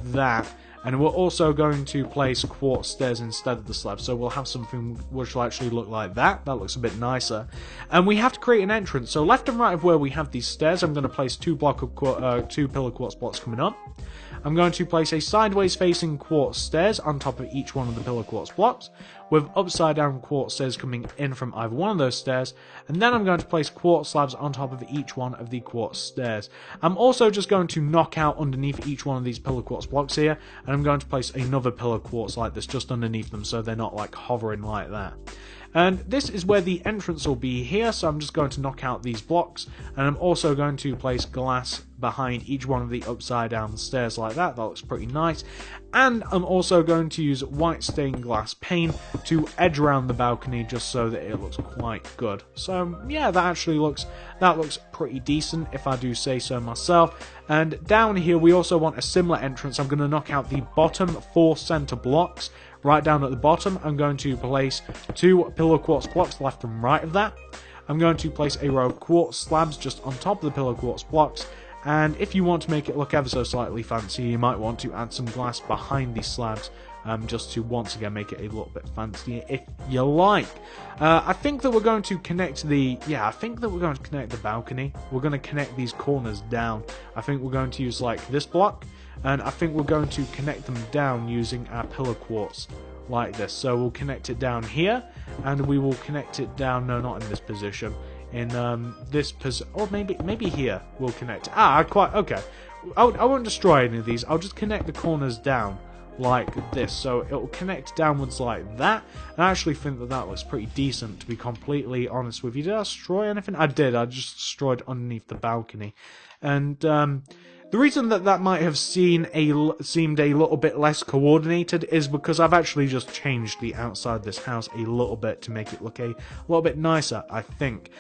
that. And we're also going to place quartz stairs instead of the slabs. So we'll have something which will actually look like that. That looks a bit nicer. And we have to create an entrance. So left and right of where we have these stairs, I'm going to place 2 pillar quartz blocks coming up. I'm going to place a sideways facing quartz stairs on top of each one of the pillar quartz blocks, with upside down quartz stairs coming in from either one of those stairs, and then I'm going to place quartz slabs on top of each one of the quartz stairs. I'm also just going to knock out underneath each one of these pillar quartz blocks here, and I'm going to place another pillar quartz like this just underneath them, so they're not like hovering like that. And this is where the entrance will be here, so I'm just going to knock out these blocks, and I'm also going to place glass behind each one of the upside down stairs like that. That looks pretty nice. And I'm also going to use white stained glass pane to edge around the balcony just so that it looks quite good. So yeah, that looks pretty decent if I do say so myself. And down here we also want a similar entrance. I'm going to knock out the bottom 4 center blocks. Right down at the bottom, I'm going to place 2 pillar quartz blocks left and right of that. I'm going to place a row of quartz slabs just on top of the pillar quartz blocks. And if you want to make it look ever so slightly fancy, you might want to add some glass behind these slabs just to once again make it a little bit fancier if you like. I think that we're going to connect the balcony. We're going to connect these corners down. I think we're going to use like this block, and I think we're going to connect them down using our pillar quartz like this. So we'll connect it down here, and we will connect it down, no, not in this position, in this position, or maybe here we'll connect it. Okay. I won't destroy any of these. I'll just connect the corners down like this, so it will connect downwards like that. And I actually think that looks pretty decent, to be completely honest with you. Did I destroy anything? I did. I just destroyed underneath the balcony. And the reason that might have seemed a little bit less coordinated is because I've actually just changed the outside of this house a little bit to make it look a little bit nicer, I think.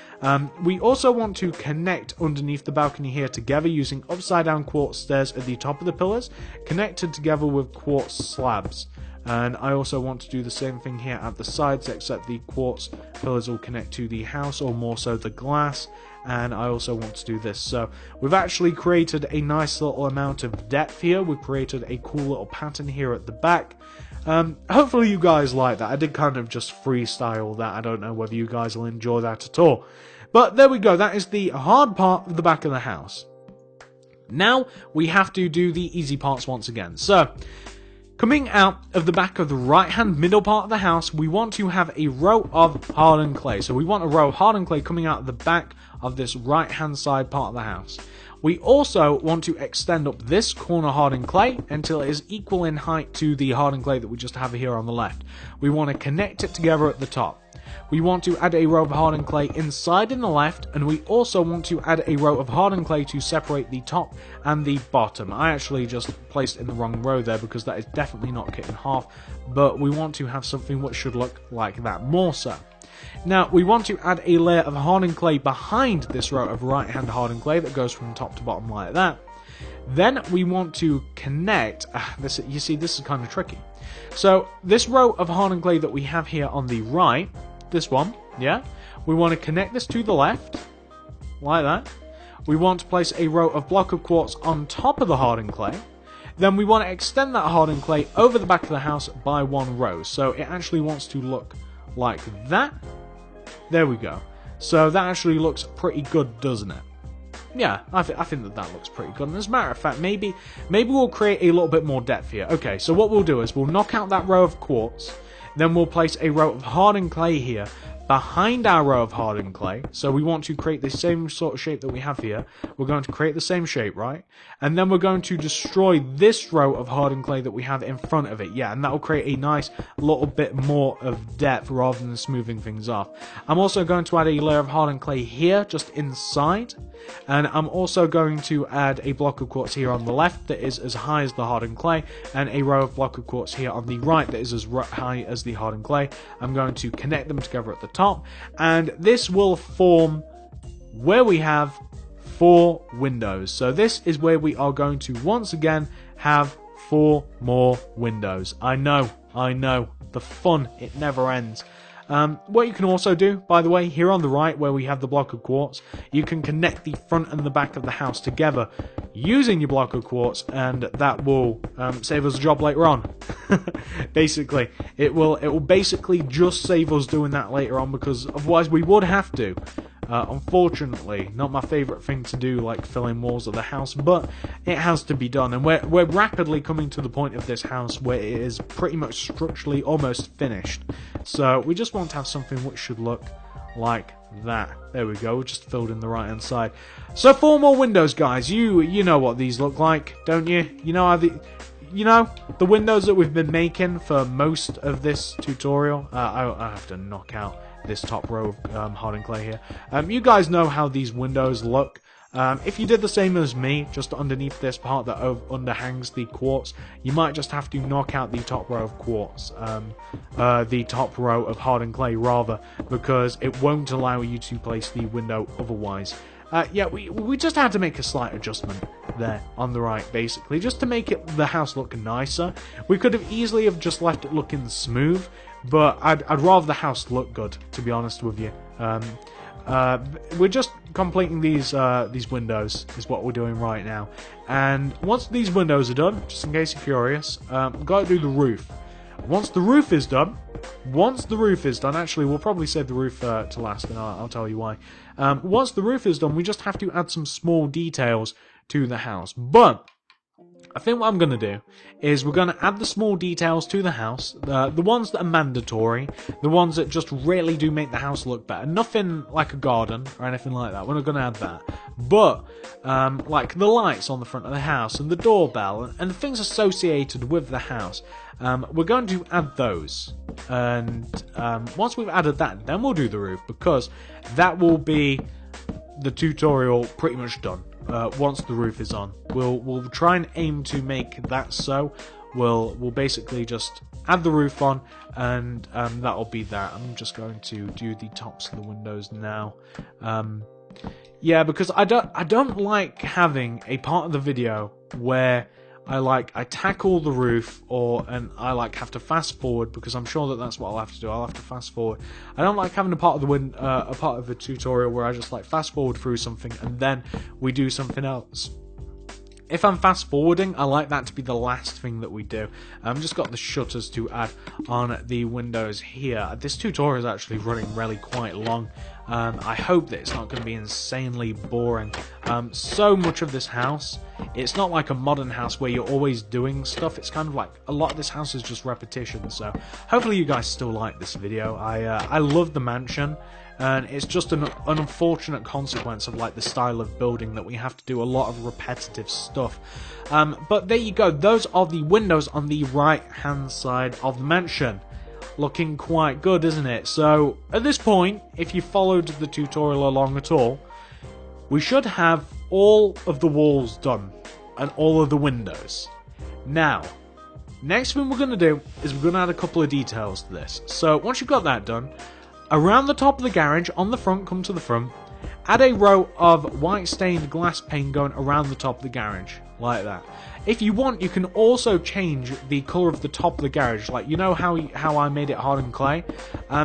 We also want to connect underneath the balcony here together using upside down quartz stairs at the top of the pillars, connected together with quartz slabs. And I also want to do the same thing here at the sides, except the quartz pillars will connect to the house, or more so the glass. And I also want to do this. So we've actually created a nice little amount of depth here. We've created a cool little pattern here at the back. Hopefully you guys like that. I did kind of just freestyle that. I don't know whether you guys will enjoy that at all. But there we go. That is the hard part of the back of the house. Now we have to do the easy parts once again. So coming out of the back of the right-hand middle part of the house, we want to have a row of hardened clay. So we want a row of hardened clay coming out of the back of this right-hand side part of the house. We also want to extend up this corner hardened clay until it is equal in height to the hardened clay that we just have here on the left. We want to connect it together at the top. We want to add a row of hardened clay inside in the left, and we also want to add a row of hardened clay to separate the top and the bottom. I actually just placed it in the wrong row there because that is definitely not cut in half, but we want to have something which should look like that more so. Now, we want to add a layer of hardened clay behind this row of right-hand hardened clay that goes from top to bottom like that. Then we want to connect, you see, this is kind of tricky. So this row of hardened clay that we have here on the right, this one, yeah, we want to connect this to the left, like that. We want to place a row of block of quartz on top of the hardened clay. Then we want to extend that hardened clay over the back of the house by one row. So it actually wants to look like that. There we go. So that actually looks pretty good, doesn't it? Yeah, I think that looks pretty good. And as a matter of fact, maybe we'll create a little bit more depth here. Okay, so what we'll do is we'll knock out that row of quartz. Then we'll place a row of hardened clay here behind our row of hardened clay. So we want to create the same sort of shape that we have here. We're going to create the same shape, right? And then we're going to destroy this row of hardened clay that we have in front of it. Yeah, and that will create a nice little bit more of depth rather than smoothing things off. I'm also going to add a layer of hardened clay here, just inside. And I'm also going to add a block of quartz here on the left that is as high as the hardened clay, and a row of block of quartz here on the right that is as high as the hardened clay. I'm going to connect them together at the top, and this will form where we have 4 windows. So this is where we are going to once again have 4 more windows. I know, the fun, it never ends. What you can also do, by the way, here on the right where we have the block of quartz, you can connect the front and the back of the house together using your block of quartz, and that will save us a job later on. Basically, it will basically just save us doing that later on, because otherwise we would have to. Unfortunately, not my favourite thing to do, like filling walls of the house, but it has to be done, and we're rapidly coming to the point of this house where it is pretty much structurally almost finished. So we just want to have something which should look like that. There we go, just filled in the right hand side. So 4 more windows, guys. You know what these look like, don't you? You know how the windows that we've been making for most of this tutorial. I have to knock out this top row of hardened clay here. You guys know how these windows look. If you did the same as me, just underneath this part that underhangs the quartz, you might just have to knock out the top row of quartz, the top row of hardened clay rather, because it won't allow you to place the window otherwise. Yeah, we just had to make a slight adjustment there on the right, basically, just to make the house look nicer. We could have easily have just left it looking smooth, but I'd rather the house look good, to be honest with you. We're just completing these windows is what we're doing right now. And once these windows are done, just in case you're curious, we've got to do the roof. once the roof is done, actually, we'll probably save the roof to last, and I'll tell you why. Once the roof is done, we just have to add some small details to the house. But I think what I'm going to do is we're going to add the small details to the house, the ones that are mandatory, the ones that just really do make the house look better. Nothing like a garden or anything like that. We're not going to add that. But like the lights on the front of the house and the doorbell and the things associated with the house, we're going to add those. And once we've added that, then we'll do the roof, because that will be the tutorial pretty much done. Once the roof is on, we'll try and aim to make that so. We'll basically just add the roof on, and that'll be that. I'm just going to do the tops of the windows now. Yeah, because I don't like having a part of the video where I tackle the roof and I have to fast forward, because I'm sure that that's what I'll have to do. I'll have to fast forward. I don't like having a part of the tutorial where I just fast forward through something and then we do something else. If I'm fast forwarding, I like that to be the last thing that we do. I've just got the shutters to add on the windows here. This tutorial is actually running really quite long. I hope that it's not going to be insanely boring. So much of this house, it's not like a modern house where you're always doing stuff. It's kind of like a lot of this house is just repetition. So hopefully you guys still like this video. I love the mansion. And it's just an unfortunate consequence of the style of building that we have to do a lot of repetitive stuff. But there you go. Those are the windows on the right hand side of the mansion. Looking quite good, isn't it? So at this point, if you followed the tutorial along at all, we should have all of the walls done and all of the windows. Now, next thing we're going to do is we're going to add a couple of details to this. So once you've got that done, around the top of the garage, on the front, come to the front, add a row of white stained glass pane going around the top of the garage, like that. If you want, you can also change the colour of the top of the garage, you know how I made it hardened clay?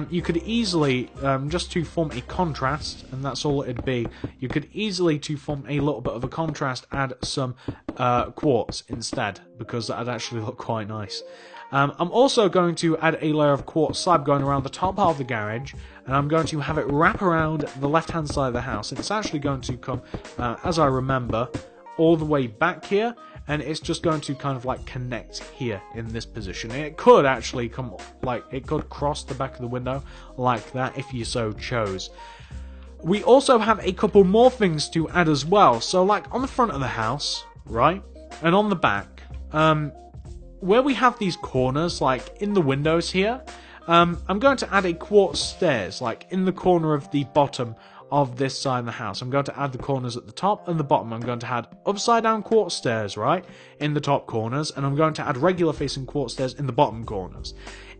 You could easily, just to form a contrast, and that's all it'd be, you could easily, to form a little bit of a contrast, add some quartz instead, because that'd actually look quite nice. I'm also going to add a layer of quartz slab going around the top part of the garage, and I'm going to have it wrap around the left-hand side of the house. And it's actually going to come, as I remember, all the way back here, and it's just going to kind of connect here in this position. And it could actually come, it could cross the back of the window like that if you so chose. We also have a couple more things to add as well. So on the front of the house, right, and on the back, where we have these corners, in the windows here, I'm going to add a quartz stairs, in the corner of the bottom of this side of the house. I'm going to add the corners at the top and the bottom. I'm going to add upside down quartz stairs, right, in the top corners, and I'm going to add regular facing quartz stairs in the bottom corners.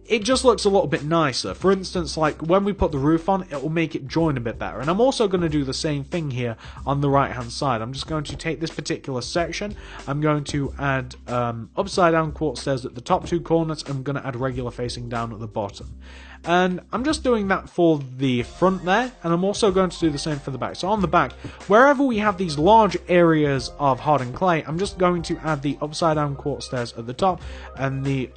It just looks a little bit nicer. For instance, when we put the roof on, it will make it join a bit better. And I'm also going to do the same thing here on the right hand side. I'm just going to take this particular section, I'm going to add upside down quartz stairs at the top two corners, I'm going to add regular facing down at the bottom. And I'm just doing that for the front there, and I'm also going to do the same for the back. So on the back, wherever we have these large areas of hardened clay, I'm just going to add the upside down quartz stairs at the top and the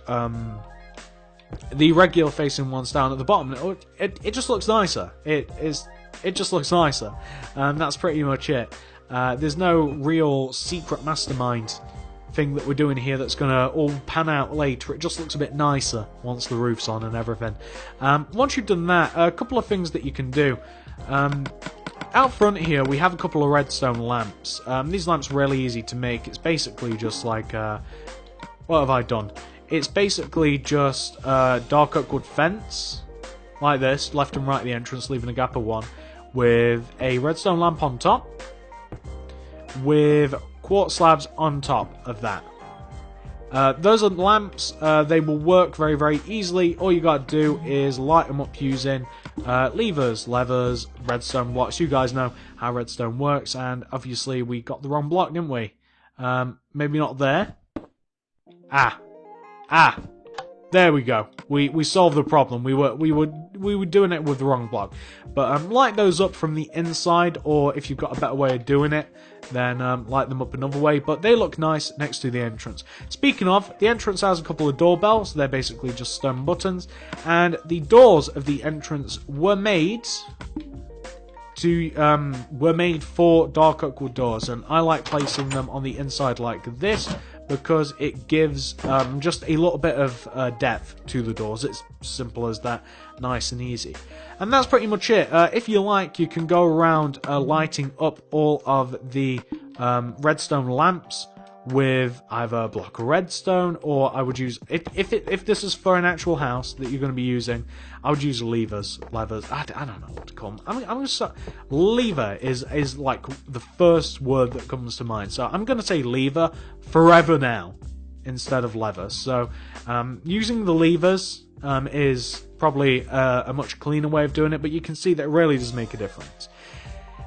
regular facing ones down at the bottom. It just looks nicer. It just looks nicer. That's pretty much it. There's no real secret mastermind thing that we're doing here that's going to all pan out later. It just looks a bit nicer once the roof's on and everything. Once you've done that, a couple of things that you can do. Out front here we have a couple of redstone lamps. These lamps are really easy to make. It's basically just what have I done? It's basically just dark oak wood fence, like this, left and right of the entrance, leaving a gap of one, with a redstone lamp on top, with quartz slabs on top of that. Those are lamps. They will work very, very easily. All you got to do is light them up using levers, redstone blocks. You guys know how redstone works, and obviously we got the wrong block, didn't we? Maybe not there. There we go. We solved the problem. We were doing it with the wrong block. But light those up from the inside, or if you've got a better way of doing it, then light them up another way. But they look nice next to the entrance. Speaking of, the entrance has a couple of doorbells. They're basically just stone buttons, and the doors of the entrance were made for dark oak wood doors, and I like placing them on the inside like this, because it gives just a little bit of depth to the doors. It's simple as that, nice and easy. And that's pretty much it. If you like, you can go around lighting up all of the redstone lamps with either a block of redstone, or I would use, if this is for an actual house that you're going to be using, I would use levers. I don't know what to call them. I'm going to lever is like the first word that comes to mind, so I'm going to say lever forever now instead of lever. So using the levers is probably a much cleaner way of doing it, but you can see that it really does make a difference.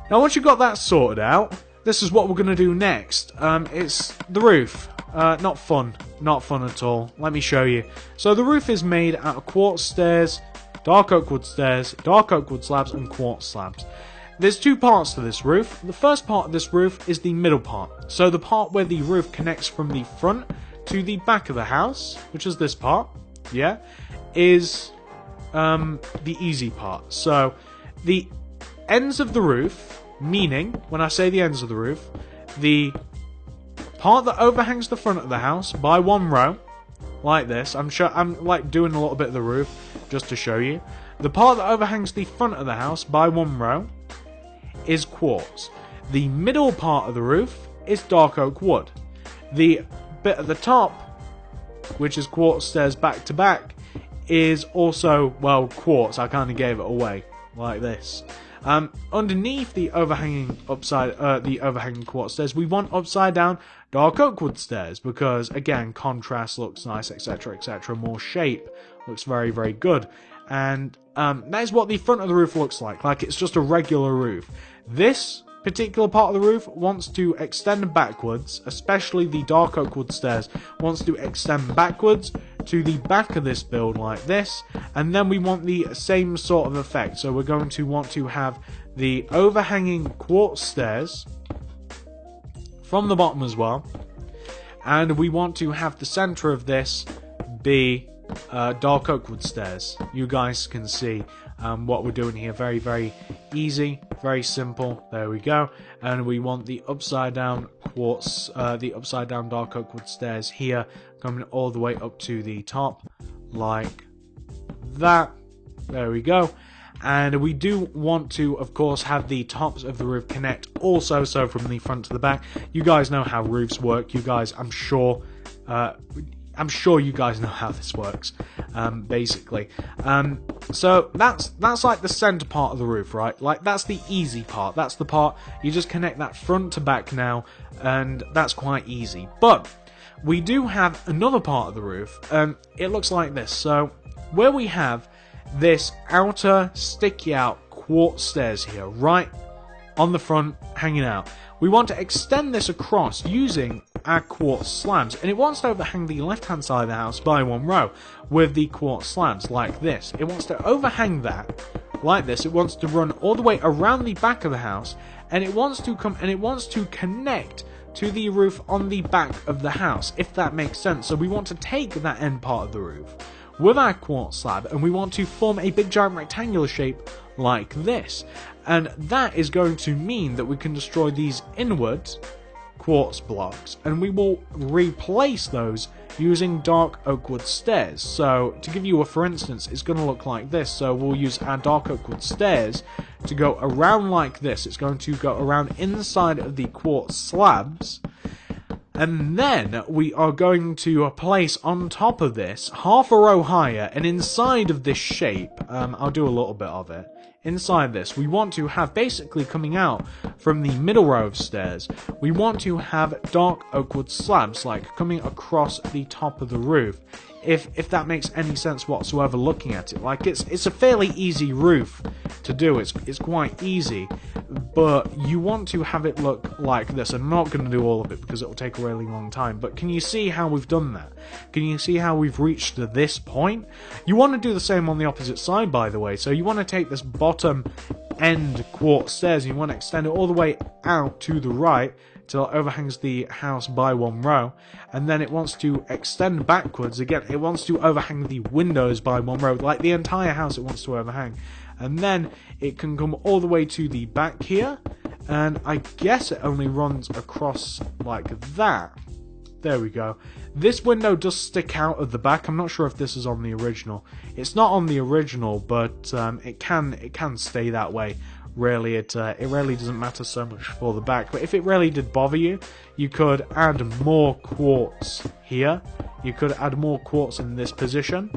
Now once you've got that sorted out, this is what we're going to do next. It's the roof. Not fun at all. Let me show you. So the roof is made out of quartz stairs, dark oak wood slabs, and quartz slabs. There's two parts to this roof. The first part of this roof is the middle part. So the part where the roof connects from the front to the back of the house, which is this part, yeah, is the easy part. So the ends of the roof, meaning, when I say the ends of the roof, the part that overhangs the front of the house by one row, like this. I'm like doing a little bit of the roof just to show you. The part that overhangs the front of the house by one row is quartz. The middle part of the roof is dark oak wood. The bit at the top, which is quartz stairs back to back, is also, well, quartz. I kind of gave it away like this. Underneath the overhanging quartz stairs, we want upside down dark oak wood stairs, because again, contrast looks nice, etc, etc. More shape looks very, very good. And that is what the front of the roof looks like it's just a regular roof. This particular part of the roof wants to extend backwards, especially the dark oak wood stairs wants to extend backwards to the back of this build like this, and then we want the same sort of effect. So we're going to want to have the overhanging quartz stairs from the bottom as well, and we want to have the center of this be dark oak wood stairs. You guys can see what we're doing here. Very, very easy, very simple. There we go. And we want the upside down quartz, the upside down dark oak wood stairs here, coming all the way up to the top, like that. There we go. And we do want to, of course, have the tops of the roof connect also, so from the front to the back. You guys know how roofs work. You guys, I'm sure you guys know how this works, basically. So that's like the center part of the roof, right? Like, that's the easy part. That's the part you just connect that front to back now, and that's quite easy. But we do have another part of the roof, and it looks like this. So where we have this outer sticky out quartz stairs here, right on the front, hanging out, we want to extend this across using our quartz slabs, and it wants to overhang the left hand side of the house by one row with the quartz slabs like this. It wants to overhang that like this. It wants to run all the way around the back of the house, and it wants to come and it wants to connect to the roof on the back of the house, if that makes sense. So we want to take that end part of the roof with our quartz slab, and we want to form a big giant rectangular shape like this. And that is going to mean that we can destroy these inward quartz blocks, and we will replace those using dark oak wood stairs. So to give you a for instance, it's going to look like this. So we'll use our dark oak wood stairs to go around like this. It's going to go around inside of the quartz slabs, and then we are going to place on top of this half a row higher, and inside of this shape, I'll do a little bit of it. Inside this, we want to have, basically coming out from the middle row of stairs, we want to have dark oak wood slabs, like coming across the top of the roof. If that makes any sense whatsoever looking at it. Like, it's a fairly easy roof to do. It's quite easy, but you want to have it look like this. I'm not going to do all of it because it will take a really long time, but can you see how we've done that? Can you see how we've reached to this point? You want to do the same on the opposite side, by the way. So you want to take this bottom end quartz stairs and you want to extend it all the way out to the right till it overhangs the house by one row, and then it wants to extend backwards again. It wants to overhang the windows by one row, like the entire house it wants to overhang, and then it can come all the way to the back here, and I guess it only runs across like that. There we go. This window does stick out of the back. I'm not sure if this is on the original. It's not on the original, but it can stay that way. Really, it really doesn't matter so much for the back. But if it really did bother you, you could add more quartz here. You could add more quartz in this position,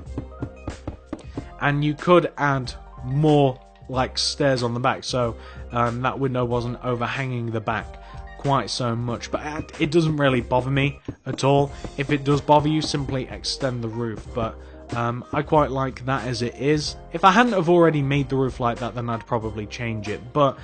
and you could add more like stairs on the back, so that window wasn't overhanging the back quite so much. But it doesn't really bother me at all. If it does bother you, simply extend the roof. But I quite like that as it is. If I hadn't have already made the roof like that, then I'd probably change it. But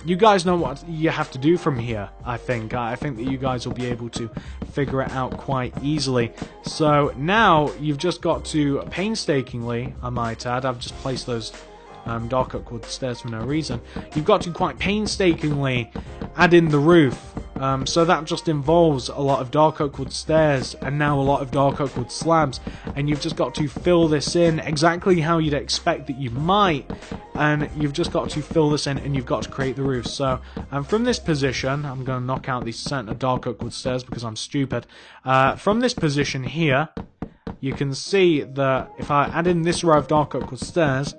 you guys know what you have to do from here, I think. I think that you guys will be able to figure it out quite easily. So now you've just got to painstakingly, I might add, I've just placed those dark oak wood stairs for no reason. You've got to quite painstakingly add in the roof. So that just involves a lot of dark oak wood stairs and now a lot of dark oak wood slabs, and you've just got to fill this in exactly how you'd expect that you might, and you've just got to fill this in and you've got to create the roof. So from this position, I'm going to knock out these center dark oak wood stairs because I'm stupid. From this position here, you can see that if I add in this row of dark oak wood stairs,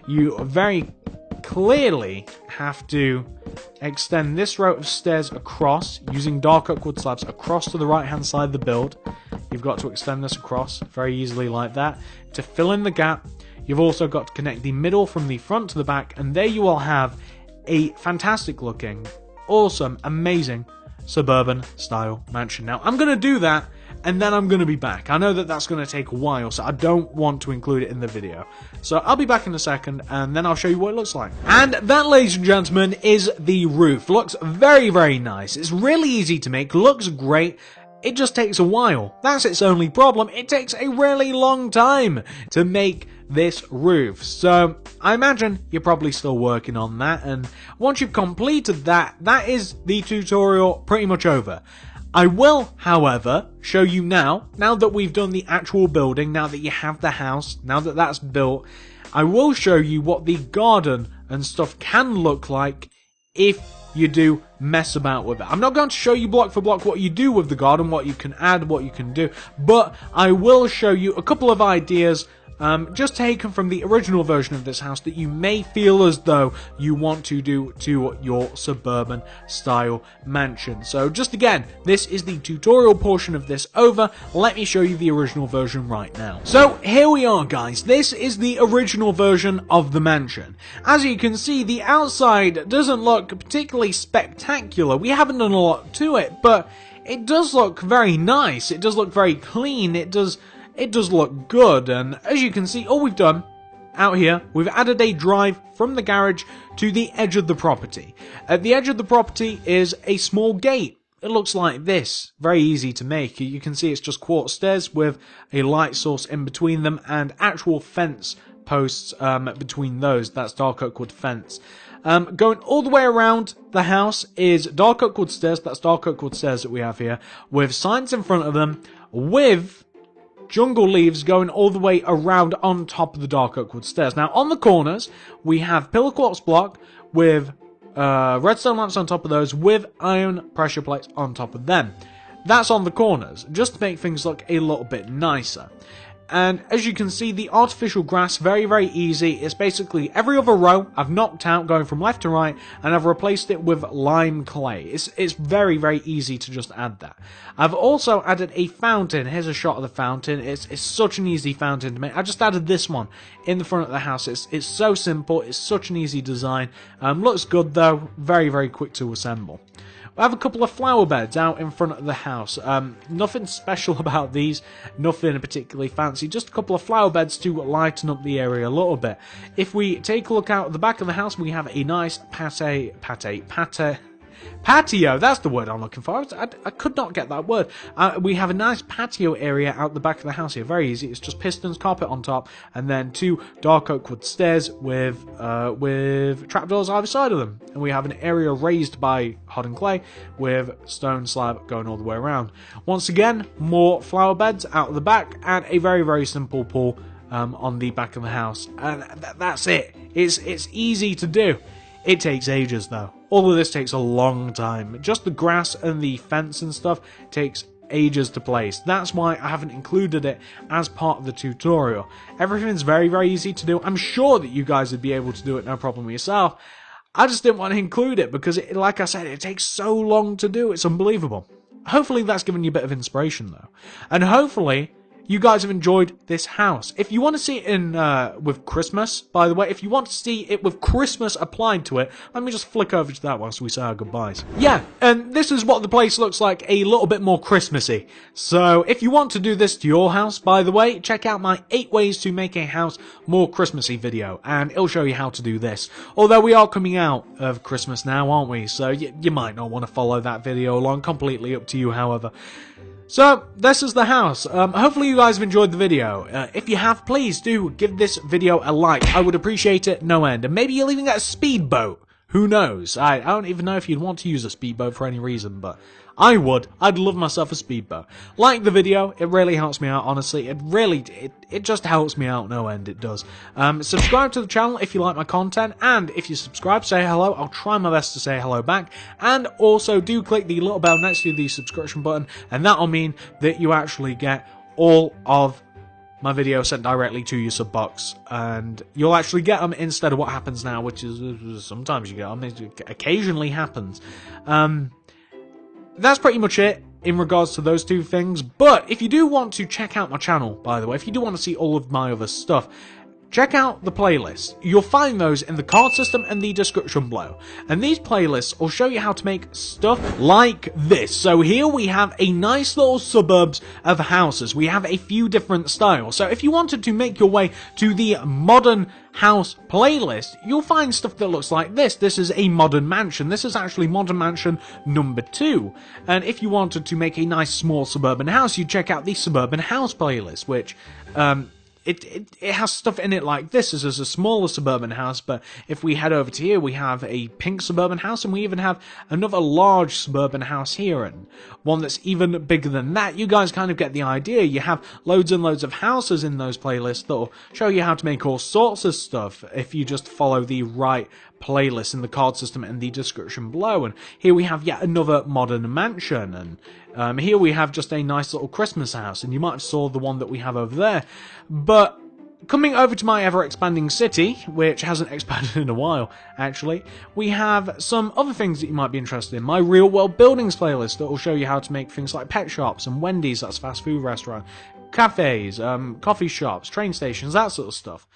you very clearly have to extend this row of stairs across using dark oak wood slabs across to the right hand side of the build. You've got to extend this across very easily like that to fill in the gap. You've also got to connect the middle from the front to the back, and there you will have a fantastic looking, awesome, amazing suburban style mansion. Now I'm going to do that and then I'm going to be back. I know that that's going to take a while, so I don't want to include it in the video. So I'll be back in a second, and then I'll show you what it looks like. And that, ladies and gentlemen, is the roof. Looks very, very nice. It's really easy to make, looks great. It just takes a while. That's its only problem. It takes a really long time to make this roof. So I imagine you're probably still working on that, and once you've completed that, that is the tutorial pretty much over. I will, however, show you now that we've done the actual building, now that you have the house, now that that's built, I will show you what the garden and stuff can look like if you do mess about with it. I'm not going to show you block for block what you do with the garden, what you can add, what you can do, but I will show you a couple of ideas just taken from the original version of this house that you may feel as though you want to do to your suburban style mansion. So just again, this is the tutorial portion of this over. Let me show you the original version right now. So here we are, guys. This is the original version of the mansion. As you can see, the outside doesn't look particularly spectacular. We haven't done a lot to it, but it does look very nice. It does look very clean. It does look good, and as you can see, all we've done out here, we've added a drive from the garage to the edge of the property. At the edge of the property is a small gate. It looks like this. Very easy to make. You can see it's just quartz stairs with a light source in between them and actual fence posts between those. That's dark oak wood fence. Going all the way around the house is dark oak wood stairs. That's dark oak wood stairs that we have here, with signs in front of them, with jungle leaves going all the way around on top of the dark oak wood stairs. Now, on the corners, we have pillar quartz block with redstone lamps on top of those, with iron pressure plates on top of them. That's on the corners, just to make things look a little bit nicer. And as you can see, the artificial grass, very, very easy. It's basically every other row I've knocked out going from left to right, and I've replaced it with lime clay. It's very, very easy to just add that. I've also added a fountain. Here's a shot of the fountain. It's such an easy fountain to make. I just added this one in the front of the house. It's so simple. It's such an easy design. Looks good though. Very, very quick to assemble. We have a couple of flower beds out in front of the house. Nothing special about these, nothing particularly fancy, just a couple of flower beds to lighten up the area a little bit. If we take a look out at the back of the house, we have a nice patio, that's the word I'm looking for. I could not get that word. We have a nice patio area out the back of the house here. Very easy. It's just pistons, carpet on top, and then 2 dark oak wood stairs with trapdoors either side of them. And we have an area raised by hardened clay with stone slab going all the way around. Once again, more flower beds out the back and a very, very simple pool on the back of the house. And that's it. It's easy to do. It takes ages though. All of this takes a long time. Just the grass and the fence and stuff takes ages to place. That's why I haven't included it as part of the tutorial. Everything's very, very easy to do. I'm sure that you guys would be able to do it no problem yourself. I just didn't want to include it because, like I said, it takes so long to do. It's unbelievable. Hopefully that's given you a bit of inspiration though. And hopefully you guys have enjoyed this house. If you want to see it in with Christmas, by the way, if you want to see it with Christmas applied to it, let me just flick over to that whilst we say our goodbyes. Yeah, and this is what the place looks like a little bit more Christmassy. So if you want to do this to your house, by the way, check out my 8 ways to make a house more Christmassy video, and it'll show you how to do this. Although we are coming out of Christmas now, aren't we? So you might not want to follow that video along, completely up to you, however. So, this is the house. Hopefully you guys have enjoyed the video. If you have, please do give this video a like. I would appreciate it no end. And maybe you'll even get a speedboat. Who knows? I don't even know if you'd want to use a speedboat for any reason, but I would. I'd love myself a speedboat. Like the video, it really helps me out, honestly. It just helps me out no end, it does. Subscribe to the channel if you like my content, and if you subscribe, say hello. I'll try my best to say hello back. And also do click the little bell next to the subscription button, and that'll mean that you actually get all of my videos sent directly to your sub box, and you'll actually get them instead of what happens now, which is sometimes you get them. It occasionally happens. That's pretty much it in regards to those 2 things. But if you do want to check out my channel, by the way, if you do want to see all of my other stuff, check out the playlists. You'll find those in the card system and the description below. And these playlists will show you how to make stuff like this. So here we have a nice little suburbs of houses. We have a few different styles. So if you wanted to make your way to the modern house playlist, you'll find stuff that looks like this. This is a modern mansion. This is actually modern mansion number 2. And if you wanted to make a nice small suburban house, you'd check out the suburban house playlist, which it has stuff in it like this. This is a smaller suburban house, but if we head over to here, we have a pink suburban house, and we even have another large suburban house here, and one that's even bigger than that. You guys kind of get the idea. You have loads and loads of houses in those playlists that'll show you how to make all sorts of stuff if you just follow the right playlist in the card system and the description below. And here we have yet another modern mansion, and here we have just a nice little Christmas house, and you might have saw the one that we have over there. But coming over to my ever-expanding city, which hasn't expanded in a while, actually, we have some other things that you might be interested in. My real-world buildings playlist that will show you how to make things like pet shops and Wendy's, that's a fast food restaurant, cafes, coffee shops, train stations, that sort of stuff.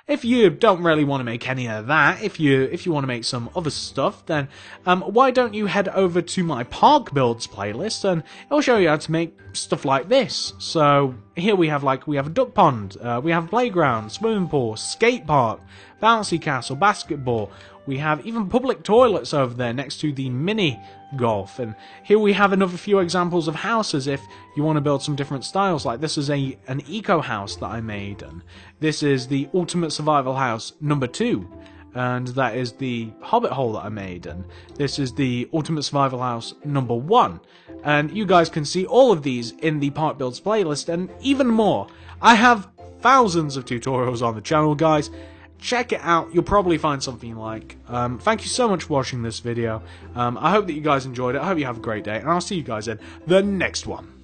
If you don't really want to make any of that, if you want to make some other stuff, then why don't you head over to my park builds playlist, and it'll show you how to make stuff like this. So here we have a duck pond, we have a playground, swimming pool, skate park, bouncy castle, basketball. We have even public toilets over there next to the mini golf. And here we have another few examples of houses if you want to build some different styles. Like this is an eco house that I made, and this is the ultimate survival house number 2. And that is the hobbit hole that I made, and this is the ultimate survival house number 1. And you guys can see all of these in the Park Builds playlist, and even more. I have thousands of tutorials on the channel, guys. Check it out, you'll probably find something you like. Thank you so much for watching this video. I hope that you guys enjoyed it, I hope you have a great day, and I'll see you guys in the next one.